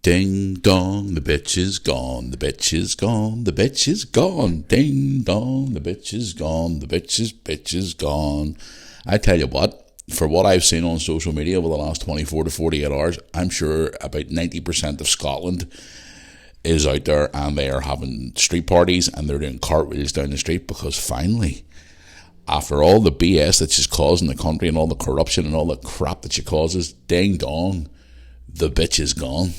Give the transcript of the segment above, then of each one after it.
Ding dong, the bitch is gone, the bitch is gone, the bitch is gone. Ding dong, the bitch is gone, the bitch is gone. I tell you what, for what I've seen on social media over the last 24 to 48 hours, I'm sure about 90% of Scotland is out there and they are having street parties and they're doing cartwheels down the street because finally, after all the BS that she's causing the country and all the corruption and all the crap that she causes, ding dong, the bitch is gone.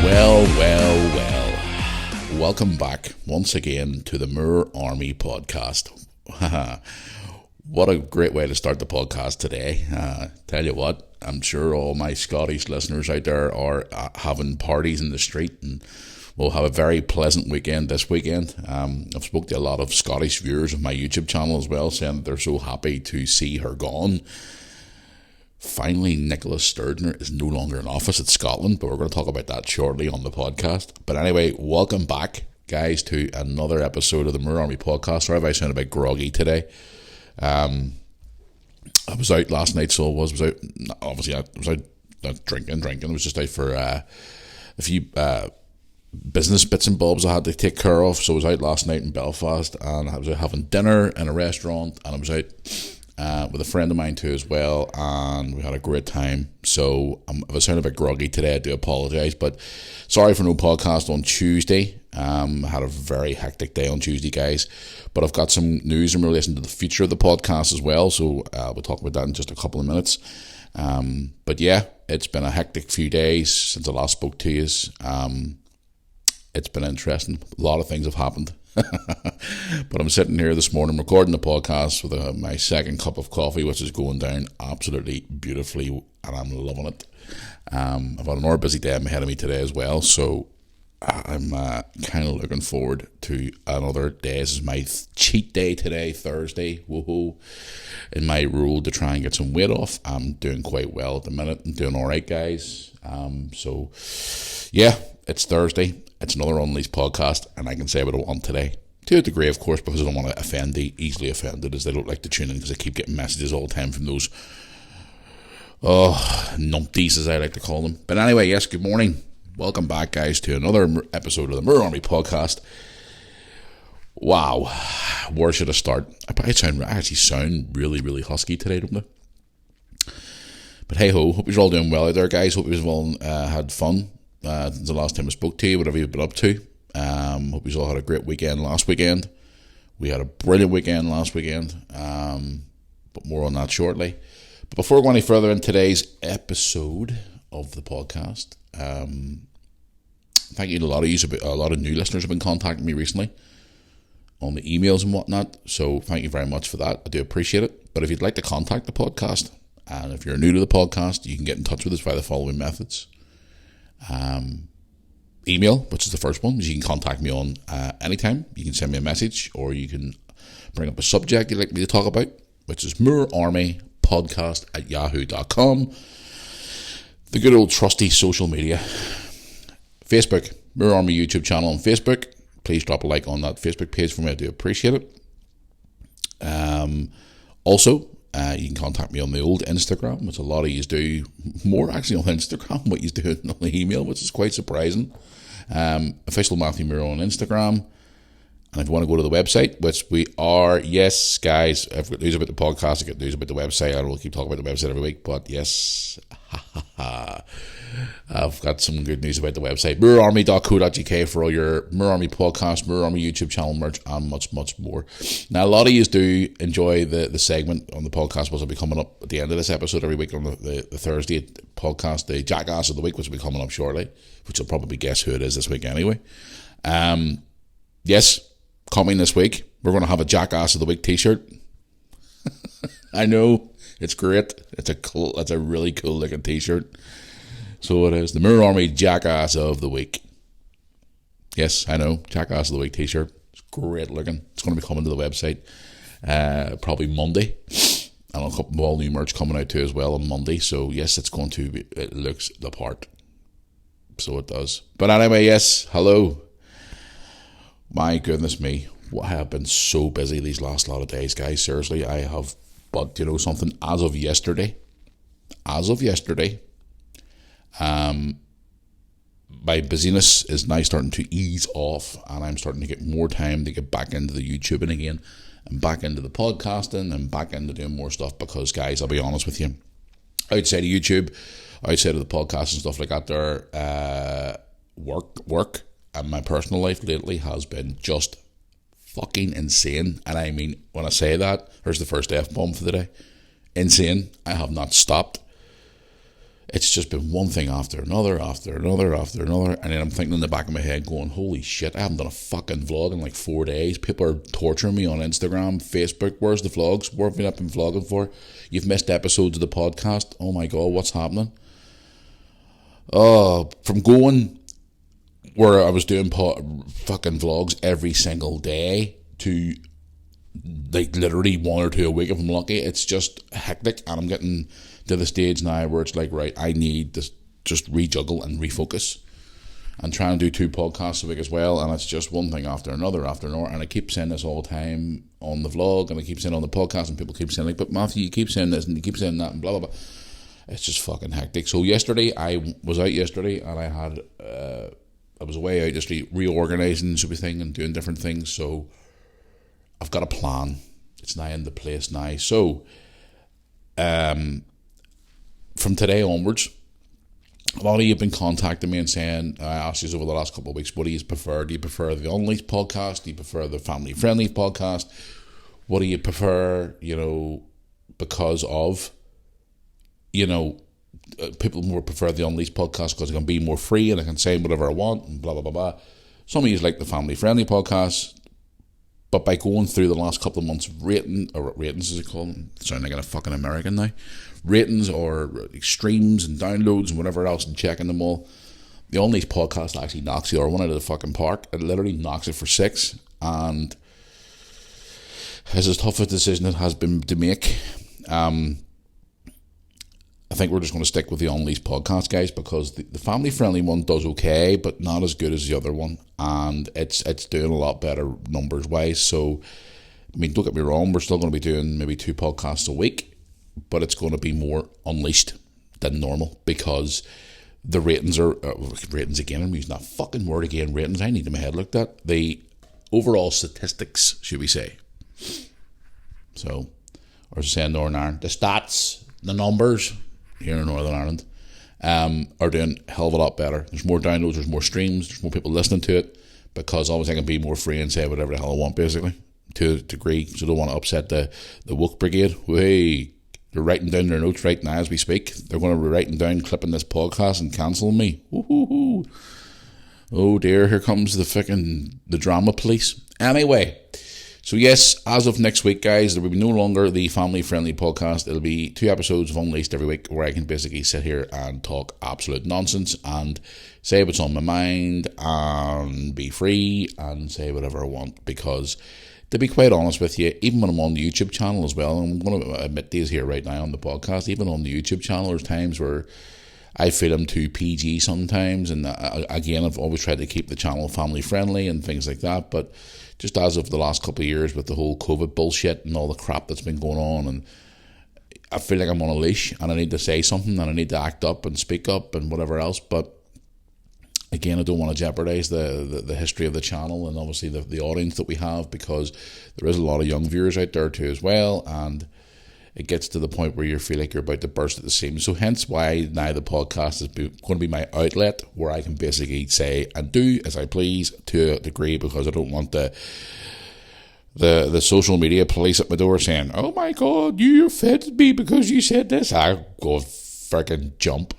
Well. Welcome back once again to the Mirror Army podcast. What a great way to start the podcast today. Tell you what, I'm sure all my Scottish listeners out there are having parties in the street and will have a very pleasant weekend this weekend. I've spoke to a lot of Scottish viewers of my YouTube channel as well, saying that they're so happy to see her gone. Finally, Nicola Sturgeon is no longer in office at Scotland, but we're going to talk about that shortly on the podcast. But anyway, welcome back, guys, to another episode of the Mirror Army podcast. Sorry if I sound a bit groggy today. I was out last night, so I was out. Obviously, I was out not drinking. I was just out for a few business bits and bobs I had to take care of. So I was out last night in Belfast, and I was out having dinner in a restaurant, and I was out with a friend of mine too as well, and we had a great time. So if I sound a bit groggy today, I do apologise, but sorry for no podcast on Tuesday. I had a very hectic day on Tuesday, guys, but I've got some news in relation to the future of the podcast as well, so we'll talk about that in just a couple of minutes. But yeah, it's been a hectic few days since I last spoke to you. It's been interesting. A lot of things have happened. But I'm sitting here this morning recording the podcast with my second cup of coffee, which is going down absolutely beautifully, and I'm loving it. I've had another busy day ahead of me today as well, so I'm kind of looking forward to another day. This is my cheat day today, Thursday. Woohoo! In my rule to try and get some weight off. I'm doing quite well at the minute. I'm doing all right, guys. So yeah, it's Thursday. It's another Unleashed podcast, and I can say what I want today. To a degree, of course, because I don't want to offend the easily offended, as they don't like to tune in, because I keep getting messages all the time from those numpties, as I like to call them. But anyway, yes, good morning. Welcome back, guys, to another episode of the Mirror Army podcast. Wow, where should I start? I actually sound really, really husky today, don't I? But hey ho, hope you're all doing well out there, guys. Hope you've all had fun since the last time I spoke to you, whatever you've been up to. Hope you all had a great weekend last weekend. We had a brilliant weekend last weekend, but more on that shortly. But before we go any further in today's episode of the podcast, thank you to a lot of you. A lot of new listeners have been contacting me recently on the emails and whatnot, so thank you very much for that. I do appreciate it. But if you'd like to contact the podcast, and if you're new to the podcast, you can get in touch with us via the following methods. Email, which is the first one, is you can contact me on anytime. You can send me a message, or you can bring up a subject you'd like me to talk about, which is mirrorarmypodcast@yahoo.com. The good old trusty social media. Facebook, Mirror Army YouTube channel on Facebook. Please drop a like on that Facebook page for me. I do appreciate it. Also, you can contact me on the old Instagram, which a lot of you do more actually on Instagram what you do on the email, which is quite surprising. Official Matthew Mirror on Instagram. And if you want to go to the website, which we are, yes, guys, I've got news about the podcast, I've got news about the website. I will keep talking about the website every week, but yes, I've got some good news about the website. MirrorArmy.co.uk for all your Mirror Army podcast, Mirror Army YouTube channel merch, and much, much more. Now, a lot of you do enjoy the segment on the podcast, which will be coming up at the end of this episode every week on the Thursday podcast, the Jackass of the week, which will be coming up shortly, which will probably guess who it is this week anyway. Yes, coming this week, we're going to have a Jackass of the Week t-shirt. I know, it's great. It's a really cool looking t-shirt. So it is the Mirror Army Jackass of the Week. Yes, I know, Jackass of the Week t-shirt. It's great looking. It's going to be coming to the website probably Monday. And a couple of all new merch coming out too as well on Monday. So yes, it looks the part. So it does. But anyway, yes, hello. My goodness me. I have been so busy these last lot of days, guys. Seriously, I have. But you know something? As of yesterday, my busyness is now starting to ease off, and I'm starting to get more time to get back into the YouTubing again, and back into the podcasting, and back into doing more stuff. Because, guys, I'll be honest with you, outside of YouTube, outside of the podcast and stuff like that, work, and my personal life lately has been just fucking insane. And I mean, when I say that, here's the first F-bomb for the day. Insane. I have not stopped. It's just been one thing after another. And then I'm thinking in the back of my head going, holy shit, I haven't done a fucking vlog in like 4 days. People are torturing me on Instagram, Facebook. Where's the vlogs? Where have you not been vlogging for? You've missed episodes of the podcast. Oh my God, what's happening? From going where I was doing fucking vlogs every single day to like literally 1 or 2 a week if I'm lucky. It's just hectic, and I'm getting to the stage now where it's like, right, I need to just rejuggle and refocus and try and do 2 podcasts a week as well. And it's just one thing after another. And I keep saying this all the time on the vlog, and I keep saying on the podcast, and people keep saying like, but Matthew, you keep saying this and you keep saying that and blah blah blah. It's just fucking hectic. So yesterday, I was out yesterday, and I was away out yesterday reorganising everything and doing different things. So I've got a plan. It's now into place now. So from today onwards, a lot of you have been contacting me and saying, I asked you over the last couple of weeks, what do you prefer? Do you prefer the Unleashed podcast? Do you prefer the family friendly podcast? What do you prefer, because of, people more prefer the Unleashed podcast because it can be more free and I can say whatever I want and blah, blah, blah, blah. Some of you like the family friendly podcast, but by going through the last couple of months ratings as they call them, sound like a fucking American now, ratings or streams and downloads and whatever else, and checking them all, the Unleashed podcast actually knocks the other one out of the fucking park. It literally knocks it for 6, and it's as tough a decision it has been to make. I think we're just going to stick with the Unleashed podcast, guys, because the family-friendly one does okay, but not as good as the other one, and it's doing a lot better numbers-wise. So, I mean, don't get me wrong, we're still going to be doing maybe 2 podcasts a week, but it's going to be more unleashed than normal because the ratings are... ratings again, I'm using that fucking word again, ratings. I need to my head looked at. The overall statistics, should we say. So, or as I say in Northern Ireland, the stats, the numbers... here in Northern Ireland, are doing a hell of a lot better. There's more downloads, there's more streams, there's more people listening to it, because obviously I can be more free and say whatever the hell I want, basically, to a degree. So I don't want to upset the woke brigade. Hey, they're writing down their notes right now as we speak. They're going to be writing down, clipping this podcast and cancelling me. Woo-hoo-hoo. Oh dear, here comes the drama police. Anyway, so yes, as of next week, guys, there will be no longer the family-friendly podcast. It'll be 2 episodes of Unleashed every week where I can basically sit here and talk absolute nonsense and say what's on my mind and be free and say whatever I want. Because, to be quite honest with you, even when I'm on the YouTube channel as well, and I'm going to admit these here right now on the podcast, even on the YouTube channel, there's times where I feel I'm too PG sometimes. And again, I've always tried to keep the channel family-friendly and things like that, but... just as of the last couple of years with the whole COVID bullshit and all the crap that's been going on, and I feel like I'm on a leash and I need to say something and I need to act up and speak up and whatever else. But again, I don't want to jeopardize the history of the channel and obviously the audience that we have, because there is a lot of young viewers out there too as well, and it gets to the point where you feel like you're about to burst at the seams. So hence why now the podcast is going to be my outlet where I can basically say and do as I please to a degree, because I don't want the social media police at my door saying, oh my God, you offended me because you said this. I go freaking jump.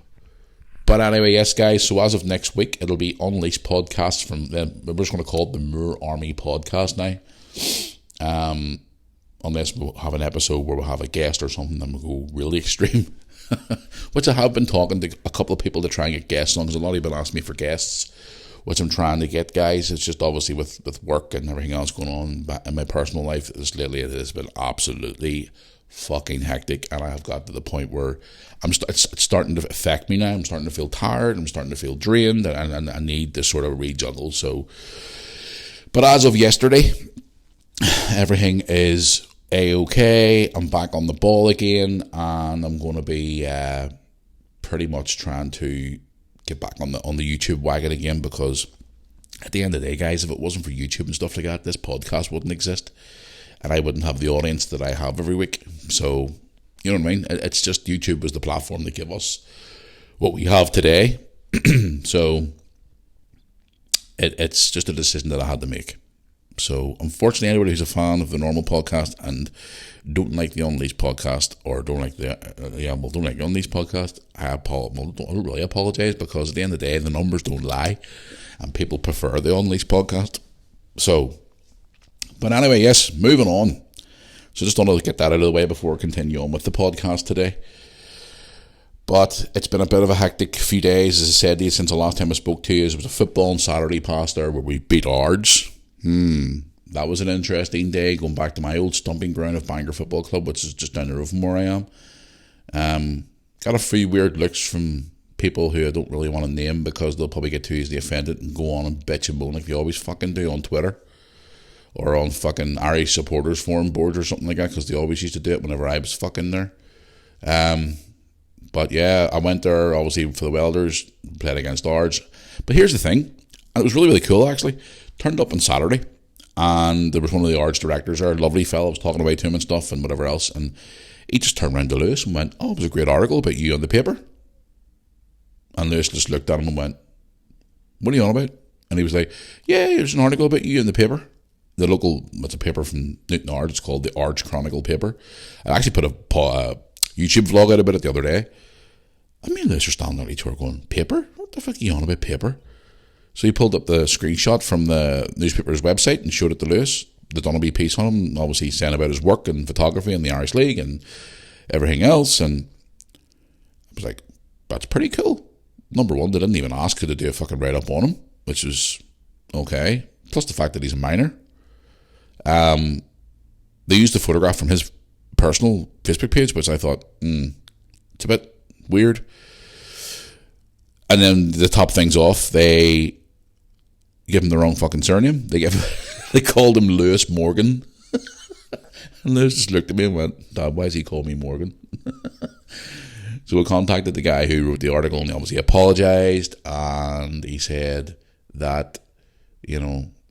But anyway, yes, guys, so as of next week, it'll be Unleashed podcasts we're just going to call it the Moor Army podcast now. Unless we'll have an episode where we'll have a guest or something, then we'll go really extreme. which I have been talking to a couple of people to try and get guests on, because a lot of you have been asking me for guests, which I'm trying to get, guys. It's just obviously with work and everything else going on in my personal life, this lately it has been absolutely fucking hectic, and I have got to the point where it's starting to affect me now. I'm starting to feel tired, I'm starting to feel drained, and I need to sort of rejuggle. So, but as of yesterday, everything is A-okay. I'm back on the ball again, and I'm going to be pretty much trying to get back on the YouTube wagon again, because at the end of the day, guys, if it wasn't for YouTube and stuff like that, this podcast wouldn't exist, and I wouldn't have the audience that I have every week. So, you know what I mean? It's just YouTube was the platform to give us what we have today. So, it's just a decision that I had to make. So, unfortunately, anybody who's a fan of the normal podcast and don't like the Unleashed podcast, or don't like the Unleashed podcast, I don't really apologise, because at the end of the day, the numbers don't lie, and people prefer the Unleashed podcast. So, but anyway, yes, moving on. So just wanted to get that out of the way before I continue on with the podcast today. But it's been a bit of a hectic few days, as I said to you, since the last time I spoke to you. It was a football on Saturday past there where we beat Ards. That was an interesting day, going back to my old stomping ground of Bangor Football Club, which is just down the road from where I am. Got a few weird looks from people who I don't really want to name, because they'll probably get too easily offended and go on and bitch and moan like they always fucking do on Twitter or on fucking Irish supporters forum boards or something like that, because they always used to do it whenever I was fucking there. But yeah, I went there obviously for the Welders, played against Ards. But here's the thing, and it was really, really cool actually. Turned up on Saturday, and there was one of the Ards directors there, a lovely fellow. I was talking away to him and stuff and whatever else, and he just turned around to Lewis and went, "Oh, it was a great article about you on the paper." And Lewis just looked at him and went, "What are you on about?" And he was like, "Yeah, there's an article about you in the paper." It's a paper from Newton Ards. It's called the Ards Chronicle paper. I actually put a YouTube vlog out about it the other day. I mean, Lewis are standing there each other going, "Paper? What the fuck are you on about paper?" So he pulled up the screenshot from the newspaper's website and showed it to Lewis. They'd done a wee piece on him, obviously saying about his work and photography in the Irish League and everything else. And I was like, that's pretty cool. Number one, they didn't even ask her to do a fucking write-up on him, which is okay. Plus the fact that he's a minor. They used a photograph from his personal Facebook page, which I thought, it's a bit weird. And then to top things off, they give him the wrong fucking surname. They called him Lewis Morgan. And Lewis just looked at me and went, "Dad, why does he call me Morgan?" So we contacted the guy who wrote the article, and he obviously apologised, and he said that, he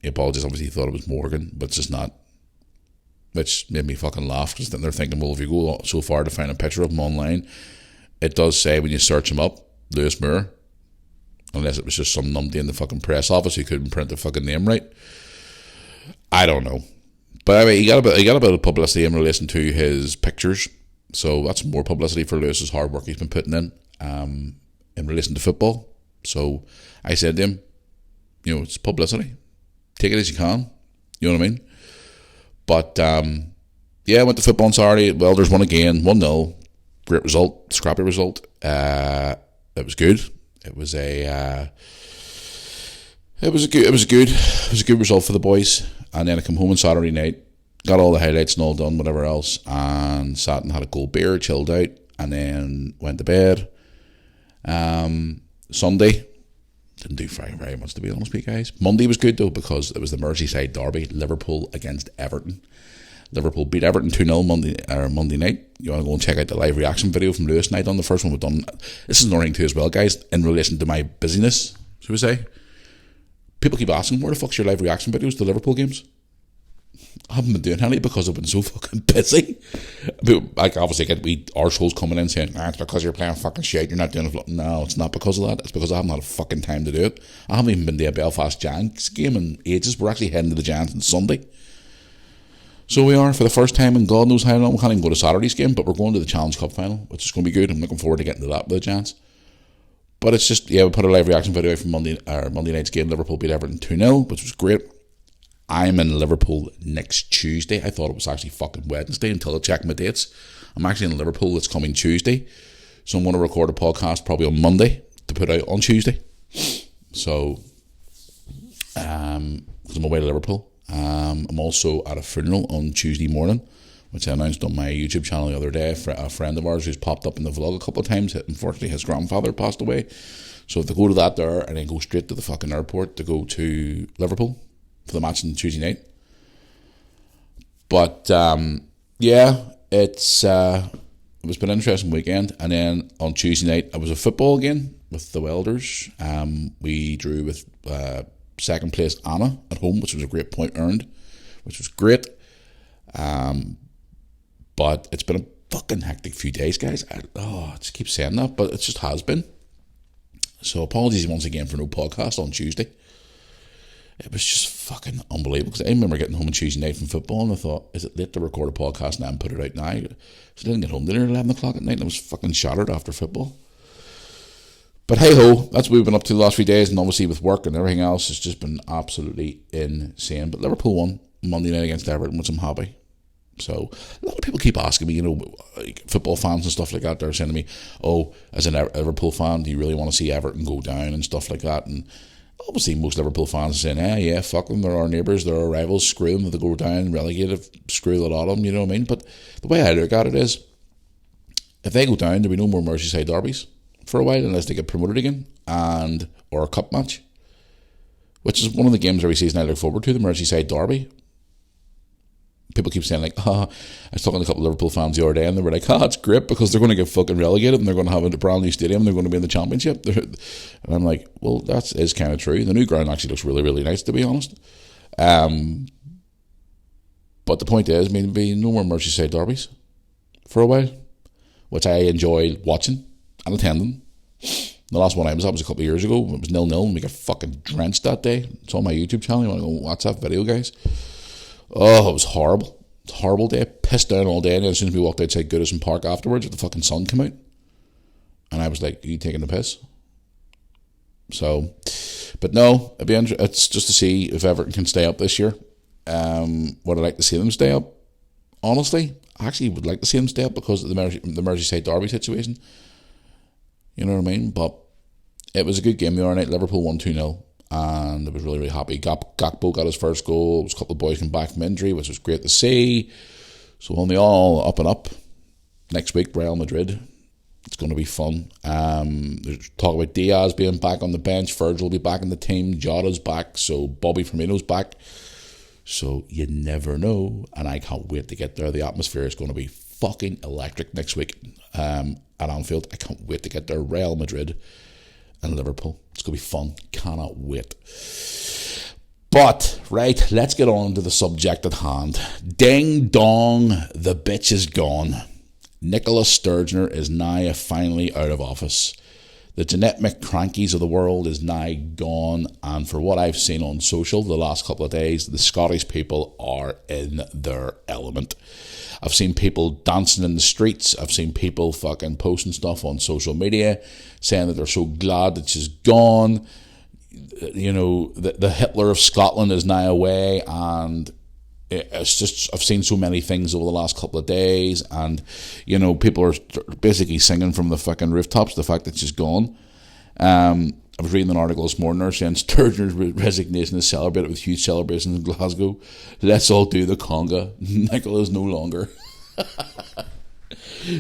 apologised, obviously he thought it was Morgan, but it's just not. Which made me fucking laugh, because then they're thinking, well, if you go so far to find a picture of him online, it does say when you search him up, Lewis Moore. Unless it was just some numpty in the fucking press office who couldn't print the fucking name right. I don't know. But anyway, he got a bit of publicity in relation to his pictures. So that's more publicity for Lewis's hard work he's been putting in relation to football. So I said to him, it's publicity. Take it as you can. You know what I mean? But yeah, I went to football on Saturday. Welders won again, 1-0. Great result, scrappy result. It was good. It was a good result for the boys. And then I come home on Saturday night, got all the highlights and all done, whatever else, and sat and had a cold beer, chilled out, and then went to bed. Sunday, didn't do very much, to be honest with you guys. Monday was good though, because it was the Merseyside derby, Liverpool against Everton. Liverpool beat Everton 2-0 Monday night. You want to go and check out the live reaction video from Lewis and I done, the first one we've done. This is another thing too as well, guys, in relation to my busyness, shall we say. People keep asking, where the fuck's your live reaction videos to Liverpool games? I haven't been doing any because I've been so fucking busy. Like, obviously I get wee arseholes coming in saying, it's because you're playing fucking shit, you're not doing it. No, it's not because of that. It's because I haven't had a fucking time to do it. I haven't even been to a Belfast Giants game in ages. We're actually heading to the Giants on Sunday. So we are, for the first time in God knows how long. We can't even go to Saturday's game, but we're going to the Challenge Cup final, which is going to be good. I'm looking forward to getting to that with the Giants. But it's just, we put a live reaction video out from Monday night's game. Liverpool beat Everton 2-0, which was great. I'm in Liverpool next Tuesday. I thought it was actually fucking Wednesday until I checked my dates. I'm actually in Liverpool this coming Tuesday. So I'm going to record a podcast probably on Monday to put out on Tuesday. So, because I'm away to Liverpool. I'm also at a funeral on Tuesday morning, which I announced on my YouTube channel the other day. A friend of ours who's popped up in the vlog a couple of times. Unfortunately, his grandfather passed away. So I have to go to that there and then go straight to the fucking airport to go to Liverpool for the match on Tuesday night. But, yeah, it's been an interesting weekend. And then on Tuesday night, I was at football again with the Welders. We drew with second place Anna at home, which was a great point earned, which was great. But it's been a fucking hectic few days, guys. I just keep saying that, but it just has been. So apologies once again for no podcast on Tuesday. It was just fucking unbelievable, because I remember getting home on Tuesday night from football and I thought, is it late to record a podcast now and put it out now? So I didn't get home till 11 o'clock at night and I was fucking shattered after football. But hey ho, that's what we've been up to the last few days, and obviously with work and everything else, it's just been absolutely insane. But Liverpool won Monday night against Everton, which I'm happy. So a lot of people keep asking me, like football fans and stuff like that, they're saying to me, oh, as a Liverpool fan, do you really want to see Everton go down and stuff like that? And obviously most Liverpool fans are saying, yeah, fuck them, they're our neighbours, they're our rivals, screw them, if they go down, relegated, screw the lot of them, you know what I mean? But the way I look at it is, if they go down, there'll be no more Merseyside derbies for a while unless they get promoted again, or a cup match, which is one of the games every season I look forward to, the Merseyside derby. People keep saying, like, I was talking to a couple of Liverpool fans the other day, and they were like, it's great because they're going to get fucking relegated and they're going to have a brand new stadium and they're going to be in the Championship. And I'm like, well, that is kind of true. The new ground actually looks really, really nice, to be honest. But the point is, there'll be no more Merseyside derbies for a while, which I enjoy watching and attending. The last one I was at was a couple of years ago. It was 0-0 and we got fucking drenched that day. It's on my YouTube channel. You want to go watch that video, guys? Oh, it was horrible. It was a horrible day. Pissed down all day, and as soon as we walked outside Goodison Park afterwards, the fucking sun came out. And I was like, are you taking the piss? So, but no, it's just to see if Everton can stay up this year. Would I like to see them stay up? Honestly, I actually would like to see them stay up because of the Merseyside derby situation. You know what I mean? But it was a good game the other night. Liverpool won 2-0. And I was really, really happy. Gakpo got his first goal. There was a couple of boys came back from injury, which was great to see. So only all up and up. Next week, Real Madrid. It's going to be fun. There's talk about Diaz being back on the bench. Virgil will be back in the team. Jota's back. So Bobby Firmino's back. So you never know. And I can't wait to get there. The atmosphere is going to be fucking electric next week at Anfield. I can't wait to get there. Real Madrid and Liverpool. It's going to be fun. Cannot wait. But, right, let's get on to the subject at hand. Ding dong, the bitch is gone. Nicola Sturgeon is now finally out of office. The Jeanette McCrankies of the world is now gone, and for what I've seen on social the last couple of days, the Scottish people are in their element. I've seen people dancing in the streets. I've seen people fucking posting stuff on social media saying that they're so glad that she's gone. You know, the Hitler of Scotland is now away, and it's just, I've seen so many things over the last couple of days, and, you know, people are basically singing from the fucking rooftops the fact that she's gone. I was reading an article this morning there saying Sturgeon's resignation is celebrated with huge celebrations in Glasgow. Let's all do the conga. Nicola's no longer.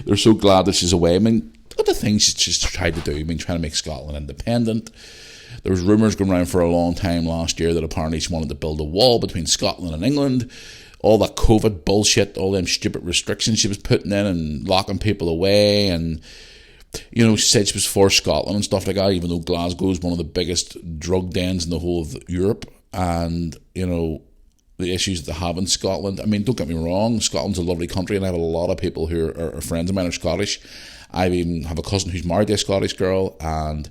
They're so glad that she's away. I mean, what the things she's tried to do. I mean, trying to make Scotland independent. There was rumours going around for a long time last year that apparently she wanted to build a wall between Scotland and England. All that COVID bullshit, all them stupid restrictions she was putting in and locking people away, and you know, she said she was for Scotland and stuff like that, even though Glasgow is one of the biggest drug dens in the whole of Europe, and, you know, the issues that they have in Scotland. I mean, don't get me wrong, Scotland's a lovely country, and I have a lot of people who are friends of mine are Scottish. I even have a cousin who's married to a Scottish girl, and,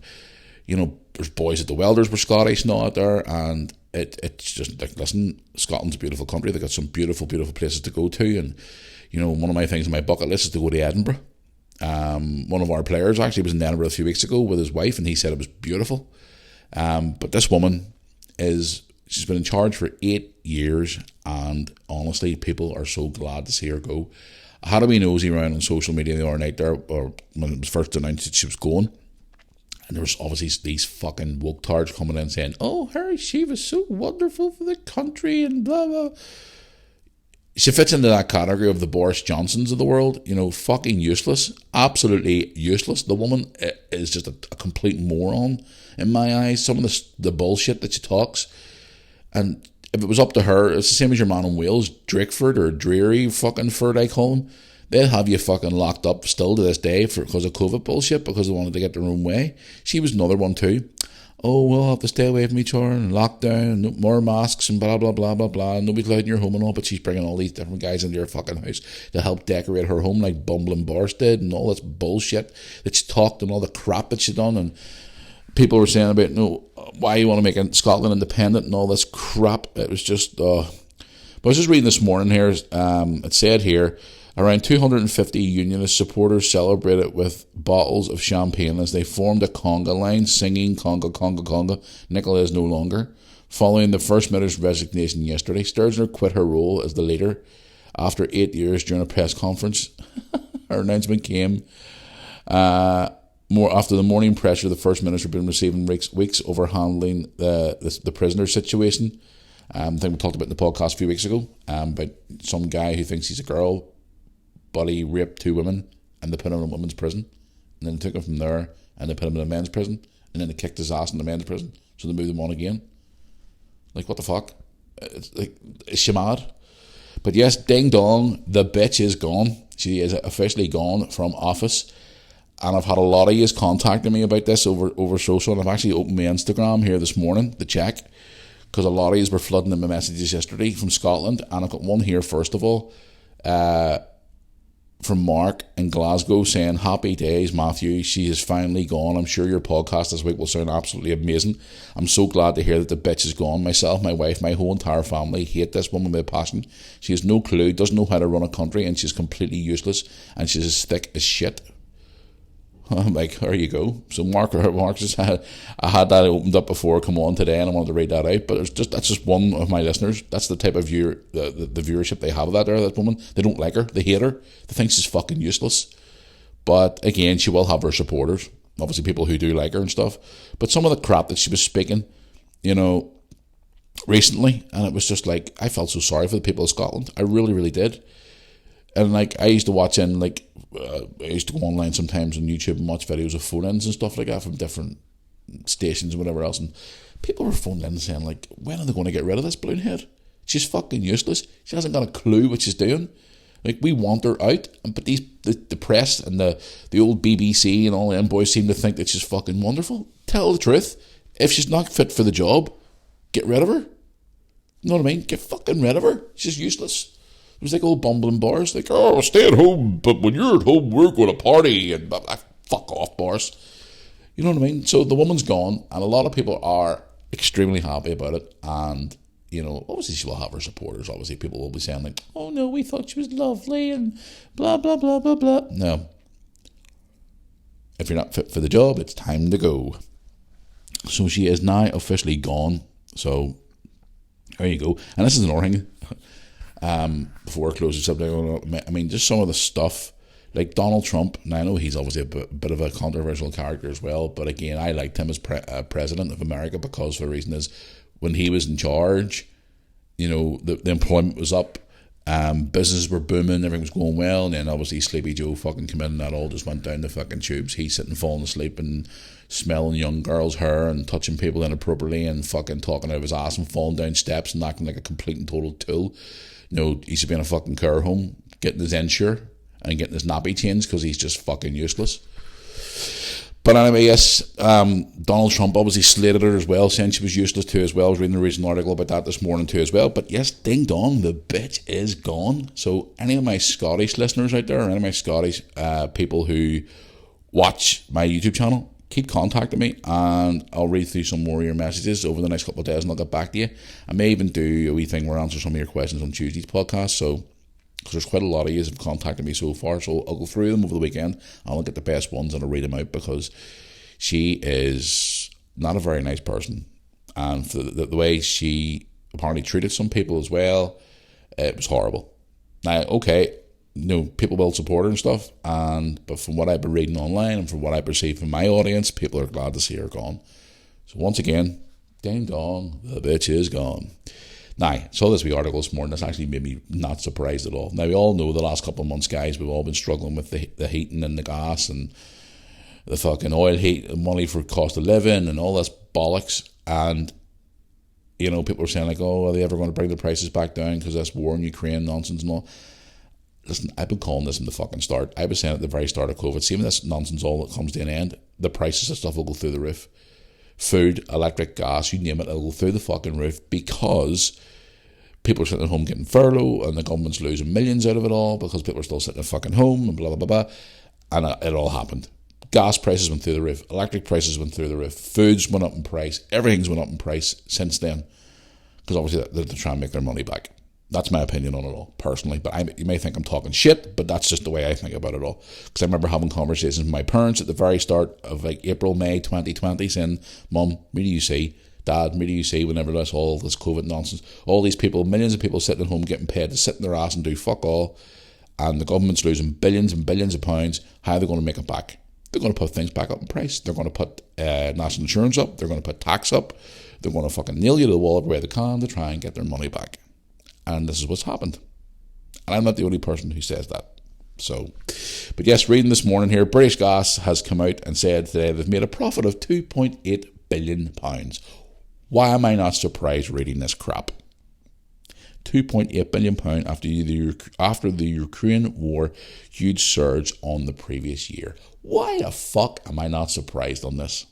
you know, there's boys at the Welders were Scottish and all out there, and it's just like, listen, Scotland's a beautiful country. They've got some beautiful, beautiful places to go to, and, you know, one of my things on my bucket list is to go to Edinburgh. One of our players actually was in Edinburgh a few weeks ago with his wife, and he said it was beautiful. But this woman she's been in charge for 8 years, and honestly, people are so glad to see her go. I had a wee nosy around on social media the other night there, or when it was first announced that she was going. And there was obviously these fucking woke tards coming in saying, oh, Harry, she was so wonderful for the country and blah, blah. She fits into that category of the Boris Johnsons of the world. Fucking useless. Absolutely useless. The woman is just a complete moron in my eyes. Some of the bullshit that she talks. And if it was up to her, it's the same as your man in Wales, Drakeford or Dreary fucking Ford, I call him. They'll have you fucking locked up still to this day because of COVID bullshit, because they wanted to get their own way. She was another one too. Oh, we'll have to stay away from each other and lockdown, no more masks and blah, blah, blah, blah, blah. Nobody's allowed in your home and all, but she's bringing all these different guys into your fucking house to help decorate her home like bumbling Boris did, and all this bullshit that she talked and all the crap that she done. And people were saying about, why you want to make Scotland independent and all this crap. It was just, But I was just reading this morning here, it said here, around 250 Unionist supporters celebrated with bottles of champagne as they formed a conga line singing conga, conga, conga. Nicola is no longer. Following the First Minister's resignation yesterday, Sturgeon quit her role as the leader after 8 years during a press conference. Her announcement came more after the morning pressure the First Minister had been receiving weeks over handling the prisoner situation. I think we talked about in the podcast a few weeks ago about some guy who thinks he's a girl, but he raped 2 women, and they put him in a women's prison. And then they took him from there, and they put him in a men's prison, and then they kicked his ass in the men's prison, so they moved him on again. Like, what the fuck? Is she mad? But yes, ding dong, the bitch is gone. She is officially gone from office. And I've had a lot of you contacting me about this over social, and I've actually opened my Instagram here this morning to check, because a lot of you were flooding in my messages yesterday from Scotland, and I've got one here first of all, from Mark in Glasgow saying, happy days, Matthew, she is finally gone. I'm sure your podcast this week will sound absolutely amazing. I'm so glad to hear that the bitch is gone. Myself, my wife, my whole entire family hate this woman with a passion. She has no clue, doesn't know how to run a country, and she's completely useless, and she's as thick as shit. I'm like, there you go. So Mark just had, I had that opened up before I come on today, and I wanted to read that out. But that's just one of my listeners. That's the type of the viewership they have of that woman. They don't like her. They hate her. They think she's fucking useless. But again, she will have her supporters. Obviously, people who do like her and stuff. But some of the crap that she was speaking, recently, and it was just like, I felt so sorry for the people of Scotland. I really, really did. And I used to watch I used to go online sometimes on YouTube and watch videos of phone-ins and stuff like that from different stations and whatever else, and people were phoning in saying, when are they going to get rid of this balloon head? She's fucking useless. She hasn't got a clue what she's doing. We want her out, but the press and the old BBC and all them boys seem to think that she's fucking wonderful. Tell the truth. If she's not fit for the job, get rid of her. You know what I mean? Get fucking rid of her. She's useless. It was like old bumbling Boris, stay at home, but when you're at home, we're going to party, and fuck off, Boris. You know what I mean? So the woman's gone, and a lot of people are extremely happy about it, and, obviously she will have her supporters. Obviously people will be saying, oh no, we thought she was lovely, and blah, blah, blah, blah, blah. No. If you're not fit for the job, it's time to go. So she is now officially gone, so there you go. And this is another thing. Before I close this up, just some of the stuff, like Donald Trump. Now I know he's obviously a bit of a controversial character as well, but again, I liked him as president of America because the reason is when he was in charge, the employment was up, businesses were booming, everything was going well, and then obviously Sleepy Joe fucking came in and that all just went down the fucking tubes. He's sitting falling asleep and smelling young girls' hair and touching people inappropriately and fucking talking out of his ass and falling down steps and acting like a complete and total tool. He should be in a fucking care home, getting his insure and getting his nappy changed because he's just fucking useless. But anyway, yes, Donald Trump obviously slated her as well, saying she was useless too as well. I was reading a recent article about that this morning too as well. But yes, ding dong, the bitch is gone. So any of my Scottish listeners out there, or any of my Scottish people who watch my YouTube channel, keep contacting me and I'll read through some more of your messages over the next couple of days and I'll get back to you. I may even do a wee thing where I answer some of your questions on Tuesday's podcast, so because there's quite a lot of you have contacted me so far, so I'll go through them over the weekend. I'll get the best ones and I'll read them out because she is not a very nice person, and the way she apparently treated some people as well, it was horrible. Now, okay, people will support her and stuff. But from what I've been reading online and from what I perceive from my audience, people are glad to see her gone. So once again, ding dong, the bitch is gone. Now, I saw this wee article this morning that's actually made me not surprised at all. Now, we all know the last couple of months, guys, we've all been struggling with the heating and the gas and the fucking oil heat, money for cost of living and all this bollocks. And, people are saying like, oh, are they ever going to bring the prices back down because that's war in Ukraine nonsense and all. Listen, I've been calling this from the fucking start. I was saying at the very start of COVID, see when this nonsense all comes to an end, the prices of stuff will go through the roof. Food, electric, gas, you name it, it'll go through the fucking roof because people are sitting at home getting furlough and the government's losing millions out of it all because people are still sitting at fucking home and blah, blah, blah, blah. And it all happened. Gas prices went through the roof. Electric prices went through the roof. Foods went up in price. Everything's went up in price since then because obviously they're trying to make their money back. That's my opinion on it all, personally. But you may think I'm talking shit, but that's just the way I think about it all. Because I remember having conversations with my parents at the very start of like April, May 2020 saying, Mum, where do you see? Dad, where do you see whenever there's all this COVID nonsense? All these people, millions of people sitting at home getting paid to sit in their ass and do fuck all. And the government's losing billions and billions of pounds. How are they going to make it back? They're going to put things back up in price. They're going to put national insurance up. They're going to put tax up. They're going to fucking nail you to the wall every way they can to try and get their money back. And this is what's happened. And I'm not the only person who says that. So, but yes, reading this morning here, British Gas has come out and said today they've made a profit of £2.8 billion. Why am I not surprised reading this crap? £2.8 billion after the Ukraine war, huge surge on the previous year. Why the fuck am I not surprised on this?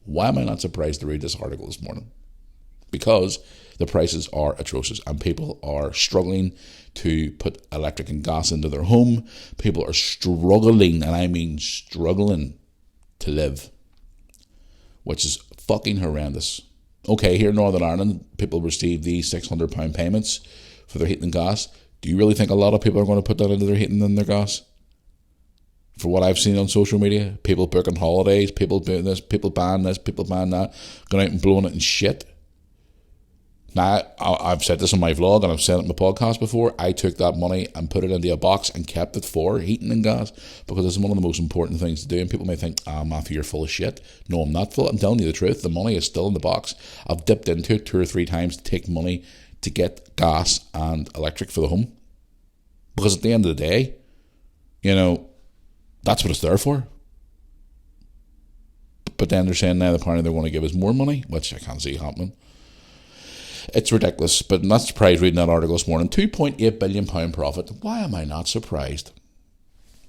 Why am I not surprised to read this article this morning? Because the prices are atrocious and people are struggling to put electric and gas into their home. People are struggling, and I mean struggling, to live, which is fucking horrendous. Okay, here in Northern Ireland, people receive these £600 payments for their heating and gas. Do you really think a lot of people are going to put that into their heating and their gas? For what I've seen on social media, people booking holidays, people doing this, people buying that, going out and blowing it in shit. Now, I've said this on my vlog and I've said it in my podcast before. I took that money and put it into a box and kept it for heating and gas because it's one of the most important things to do. And people may think, Matthew, you're full of shit. No, I'm not full. I'm telling you the truth. The money is still in the box. I've dipped into it 2 or 3 times to take money to get gas and electric for the home. Because at the end of the day, that's what it's there for. But then they're saying now apparently they're going to give us more money, which I can't see happening. It's ridiculous, but I'm not surprised reading that article this morning. £2.8 billion profit. Why am I not surprised?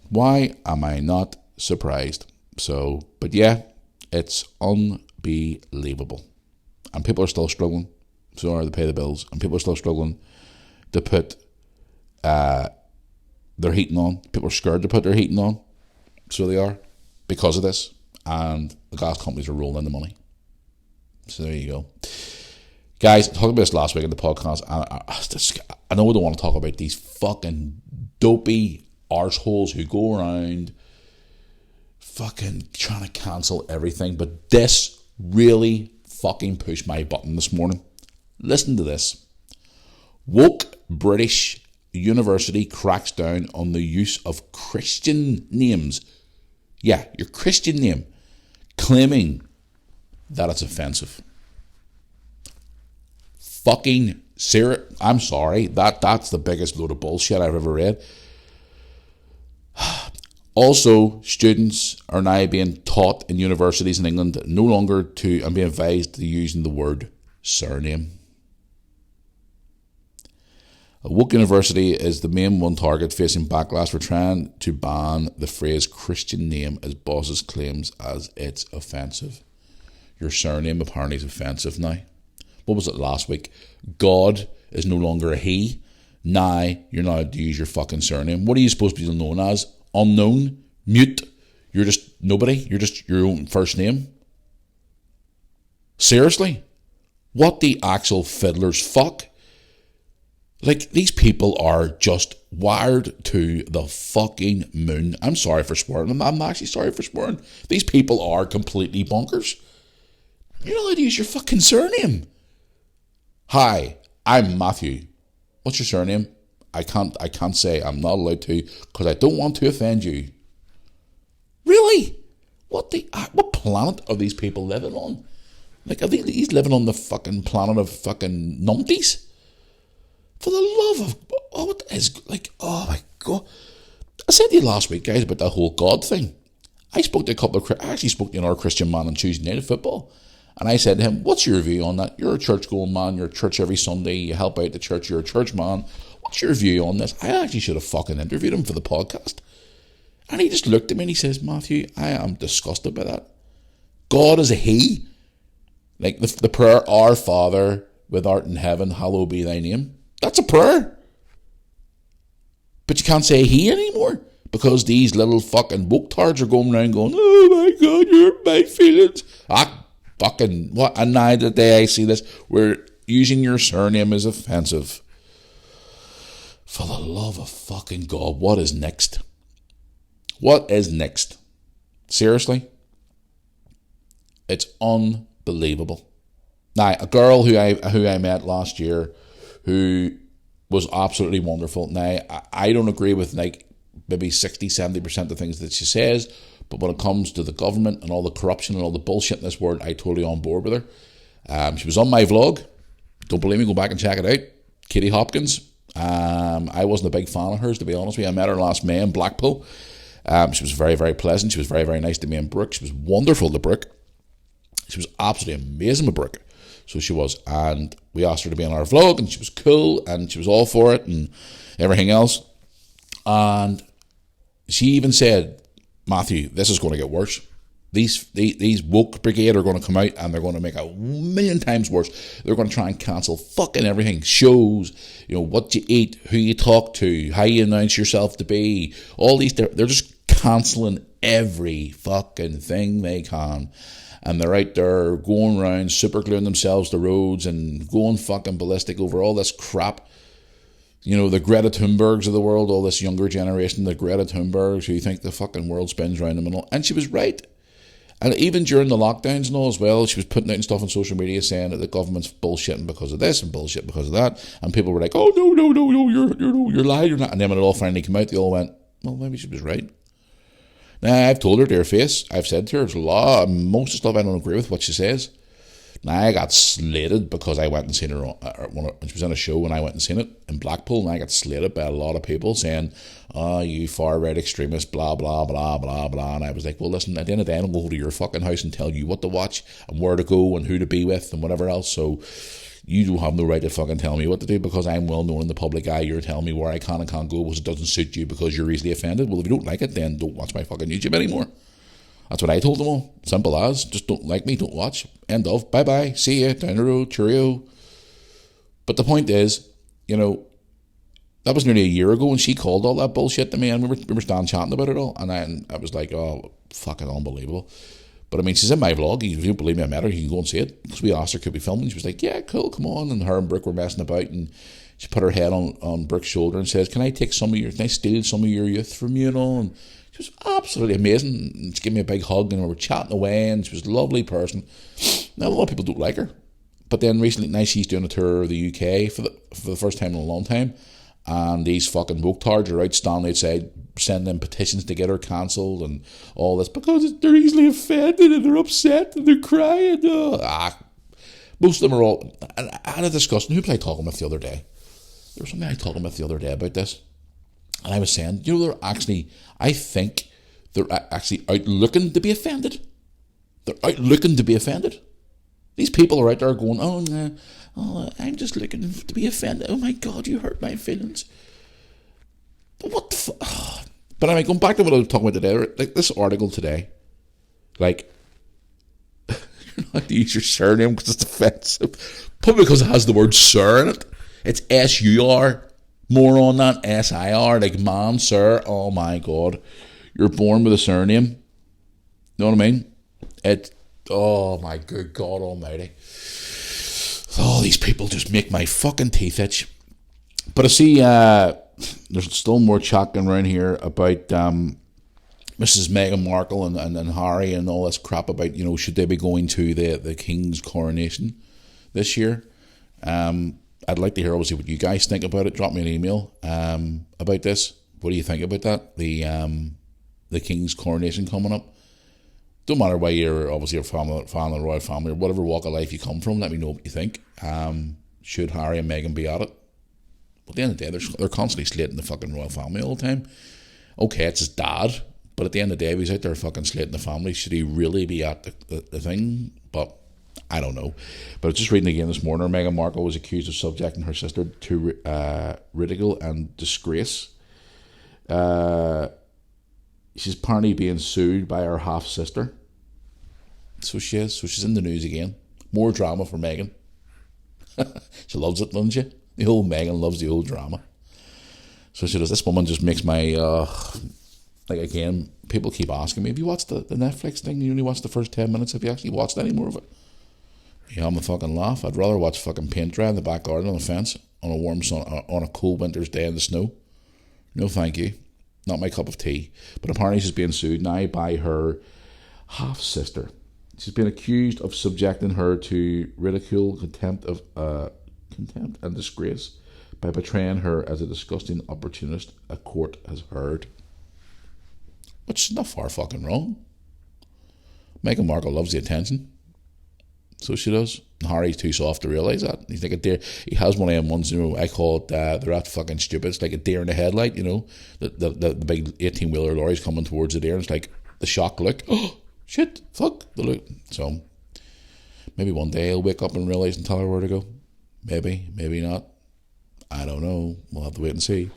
Why am I not surprised? So, but yeah, it's unbelievable. And people are still struggling. So are to pay the bills. And people are still struggling to put their heating on. People are scared to put their heating on. So they are, because of this. And the gas companies are rolling in the money. So there you go. Guys, I talked about this last week in the podcast. I know I don't want to talk about these fucking dopey arseholes who go around fucking trying to cancel everything. But this really fucking pushed my button this morning. Listen to this. Woke British University cracks down on the use of Christian names. Yeah, your Christian name. Claiming that it's offensive. Fucking serious. I'm sorry. That's the biggest load of bullshit I've ever read. Also, students are now being taught in universities in England no longer to, and being advised to using the word surname. A woke university is the main one target facing backlash for trying to ban the phrase Christian name as bosses claims as it's offensive. Your surname apparently is offensive now. What was it last week? God is no longer a he. Now you're not allowed to use your fucking surname. What are you supposed to be known as? Unknown? Mute? You're just nobody? You're just your own first name? Seriously? What the actual fiddler's fuck? Like, these people are just wired to the fucking moon. I'm sorry for swearing. I'm actually sorry for swearing. These people are completely bonkers. You're not allowed to use your fucking surname. Hi, I'm Matthew. What's your surname? I can't say I'm not allowed to because I don't want to offend you. Really? What planet are these people living on? Like, are these living on the fucking planet of fucking numpties? For the love of... Oh, what is... Like, oh my God. I said to you last week, guys, about that whole God thing. I actually spoke to another Christian man on Tuesday night at football. And I said to him, what's your view on that? You're a church-going man. You're at church every Sunday. You help out the church. You're a church man. What's your view on this? I actually should have fucking interviewed him for the podcast. And he just looked at me and he says, Matthew, I am disgusted by that. God is a he. Like the prayer, Our Father, which art in heaven, hallowed be thy name. That's a prayer. But you can't say he anymore because these little fucking woke tards are going around going, oh my God, you hurt my feelings. Fucking what? And now the day I see this, we're using your surname is offensive. For the love of fucking God, what is next? What is next? Seriously? It's unbelievable. Now, a girl who I met last year who was absolutely wonderful. Now, I don't agree with like maybe 60-70% of the things that she says, but when it comes to the government and all the corruption and all the bullshit in this world, I totally on board with her. She was on my vlog. Don't believe me? Go back and check it out. Katie Hopkins. I wasn't a big fan of hers, to be honest with you. I met her last May in Blackpool. She was very, very pleasant. She was very, very nice to me and Brooke. She was wonderful to Brooke. She was absolutely amazing with Brooke. So she was. And we asked her to be on our vlog, and she was cool, and she was all for it, and everything else. And she even said, Matthew, this is going to get worse. These woke brigade are going to come out and they're going to make a million times worse. They're going to try and cancel fucking everything. Shows, what you eat, who you talk to, how you announce yourself to be. All these, they're just cancelling every fucking thing they can. And they're out there going around, super gluing themselves to roads and going fucking ballistic over all this crap. The Greta Thunbergs of the world, all this younger generation, the Greta Thunbergs who think the fucking world spins around them and all. And she was right. And even during the lockdowns and all as well, she was putting out stuff on social media saying that the government's bullshitting because of this and bullshit because of that. And people were like, oh, no, you're lying, you're not. And then when it all finally came out, they all went, well, maybe she was right. Now, I've told her to her face, I've said to her, there's a lot, most of the stuff I don't agree with what she says. Now, I got slated because I went and seen her when she was on a show and I went and seen it in Blackpool, and I got slated by a lot of people saying, oh, you far-right extremist, blah, blah, blah, blah, blah. And I was like, well, listen, at the end of the day, I don't go to your fucking house and tell you what to watch and where to go and who to be with and whatever else. So you don't have no right to fucking tell me what to do because I'm well known in the public eye. You're telling me where I can and can't go because it doesn't suit you because you're easily offended. Well, if you don't like it, then don't watch my fucking YouTube anymore. That's what I told them all. Simple as. Just don't like me, don't watch. End of. Bye-bye. See ya. Down the road. Cheerio. But the point is, that was nearly a year ago when she called all that bullshit to me, and we were standing chatting about it all, and I was like, oh, fucking unbelievable. But I mean, she's in my vlog. If you don't believe me, I met her. You can go and see it. Because we asked her, could we film? And she was like, yeah, cool, come on. And her and Brooke were messing about, and she put her head on Brooke's shoulder and says, can I steal some of your youth from you, And she was absolutely amazing. And she gave me a big hug, and we were chatting away, and she was a lovely person. Now, a lot of people don't like her. But then recently, now she's doing a tour of the UK for the first time in a long time. And these fucking woke tards are out standing outside sending in petitions to get her cancelled and all this because they're easily offended and they're upset and they're crying. Most of them are all... And I had a discussion. Who was I talking with the other day? There was something I talking with the other day about this. And I was saying, I think they're actually out looking to be offended. They're out looking to be offended. These people are out there going, I'm just looking to be offended. Oh my God, you hurt my feelings. What the fuck? But anyway, going back to what I was talking about today, like this article today, like, you're not allowed to use your surname because it's offensive. Probably because it has the word sir in it. It's S-U-R, more on that, S-I-R, like man, sir. Oh my God. You're born with a surname. You know what I mean? Oh my good God almighty. Oh, these people just make my fucking teeth itch. But I see there's still more chat going around here about Mrs. Meghan Markle and Harry and all this crap about, should they be going to the King's coronation this year. I'd like to hear obviously what you guys think about it. Drop me an email about this. What do you think about that? The King's coronation coming up. Don't matter why you're obviously a fan of the royal family or whatever walk of life you come from. Let me know what you think. Should Harry and Meghan be at it? But at the end of the day, they're constantly slating the fucking royal family all the time. Okay, it's his dad, but at the end of the day, if he's out there fucking slating the family, should he really be at the thing? But I don't know. But I was just reading again this morning, Meghan Markle was accused of subjecting her sister to ridicule and disgrace. She's apparently being sued by her half-sister. So she is. So she's in the news again. More drama for Meghan. She loves it, doesn't she? The old Meghan loves the old drama. So she does. This woman just makes my... like, again, people keep asking me, have you watched the Netflix thing? You only watched the first 10 minutes. Have you actually watched any more of it? Yeah, I'm a fucking laugh. I'd rather watch fucking paint dry in the back garden on a fence on a warm sun, on a cold winter's day in the snow. No, thank you. Not my cup of tea. But apparently she's being sued now by her half-sister. She's been accused of subjecting her to ridicule, contempt and disgrace by portraying her as a disgusting opportunist, a court has heard. Which is not far fucking wrong. Meghan Markle loves the attention. So she does. And Harry's too soft to realise that. He's like a deer. He has one of them ones, I call it, they're that fucking stupid. It's like a deer in the headlight, The big 18-wheeler lorry's coming towards the deer, and it's like the shock look. Oh, shit, fuck, the look. So, maybe one day he'll wake up and realise and tell her where to go. Maybe, maybe not. I don't know. We'll have to wait and see.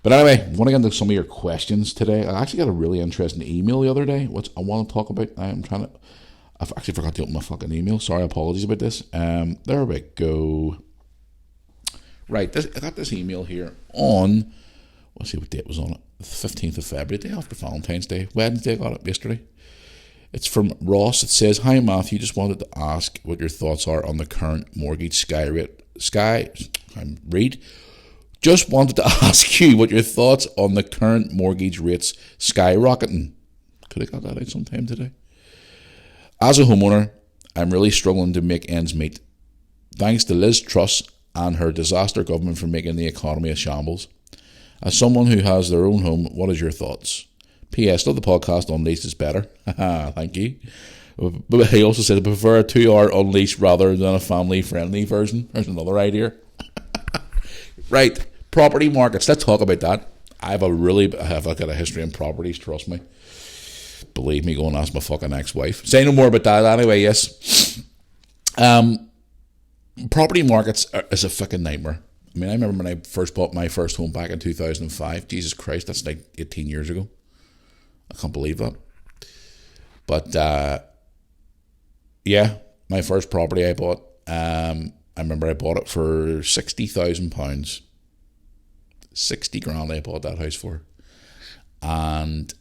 But anyway, I want to get into some of your questions today. I actually got a really interesting email the other day, which I want to talk about. I've actually forgot to open my fucking email. Sorry, apologies about this. There we go. Right, I got this email here on, let's see what date was on it. The 15th of February, day after Valentine's Day. Wednesday, I got it yesterday. It's from Ross. It says, hi Matthew, just wanted to ask what your thoughts are on the current mortgage Just wanted to ask you what your thoughts on the current mortgage rates skyrocketing. Could have got that out sometime today. As a homeowner, I'm really struggling to make ends meet. Thanks to Liz Truss and her disaster government for making the economy a shambles. As someone who has their own home, what is your thoughts? P.S. Love the podcast. Unleashed is better. Thank you. But he also said I prefer a 2-hour Unleashed rather than a family-friendly version. There's another idea. Right, property markets. Let's talk about that. I've got a history in properties, trust me. Believe me, go and ask my fucking ex-wife. Say no more about that anyway, yes. Property markets is a fucking nightmare. I mean, I remember when I first bought my first home back in 2005. Jesus Christ, that's like 18 years ago. I can't believe that. But, yeah, my first property I bought, I remember I bought it for £60,000. 60 grand I bought that house for. And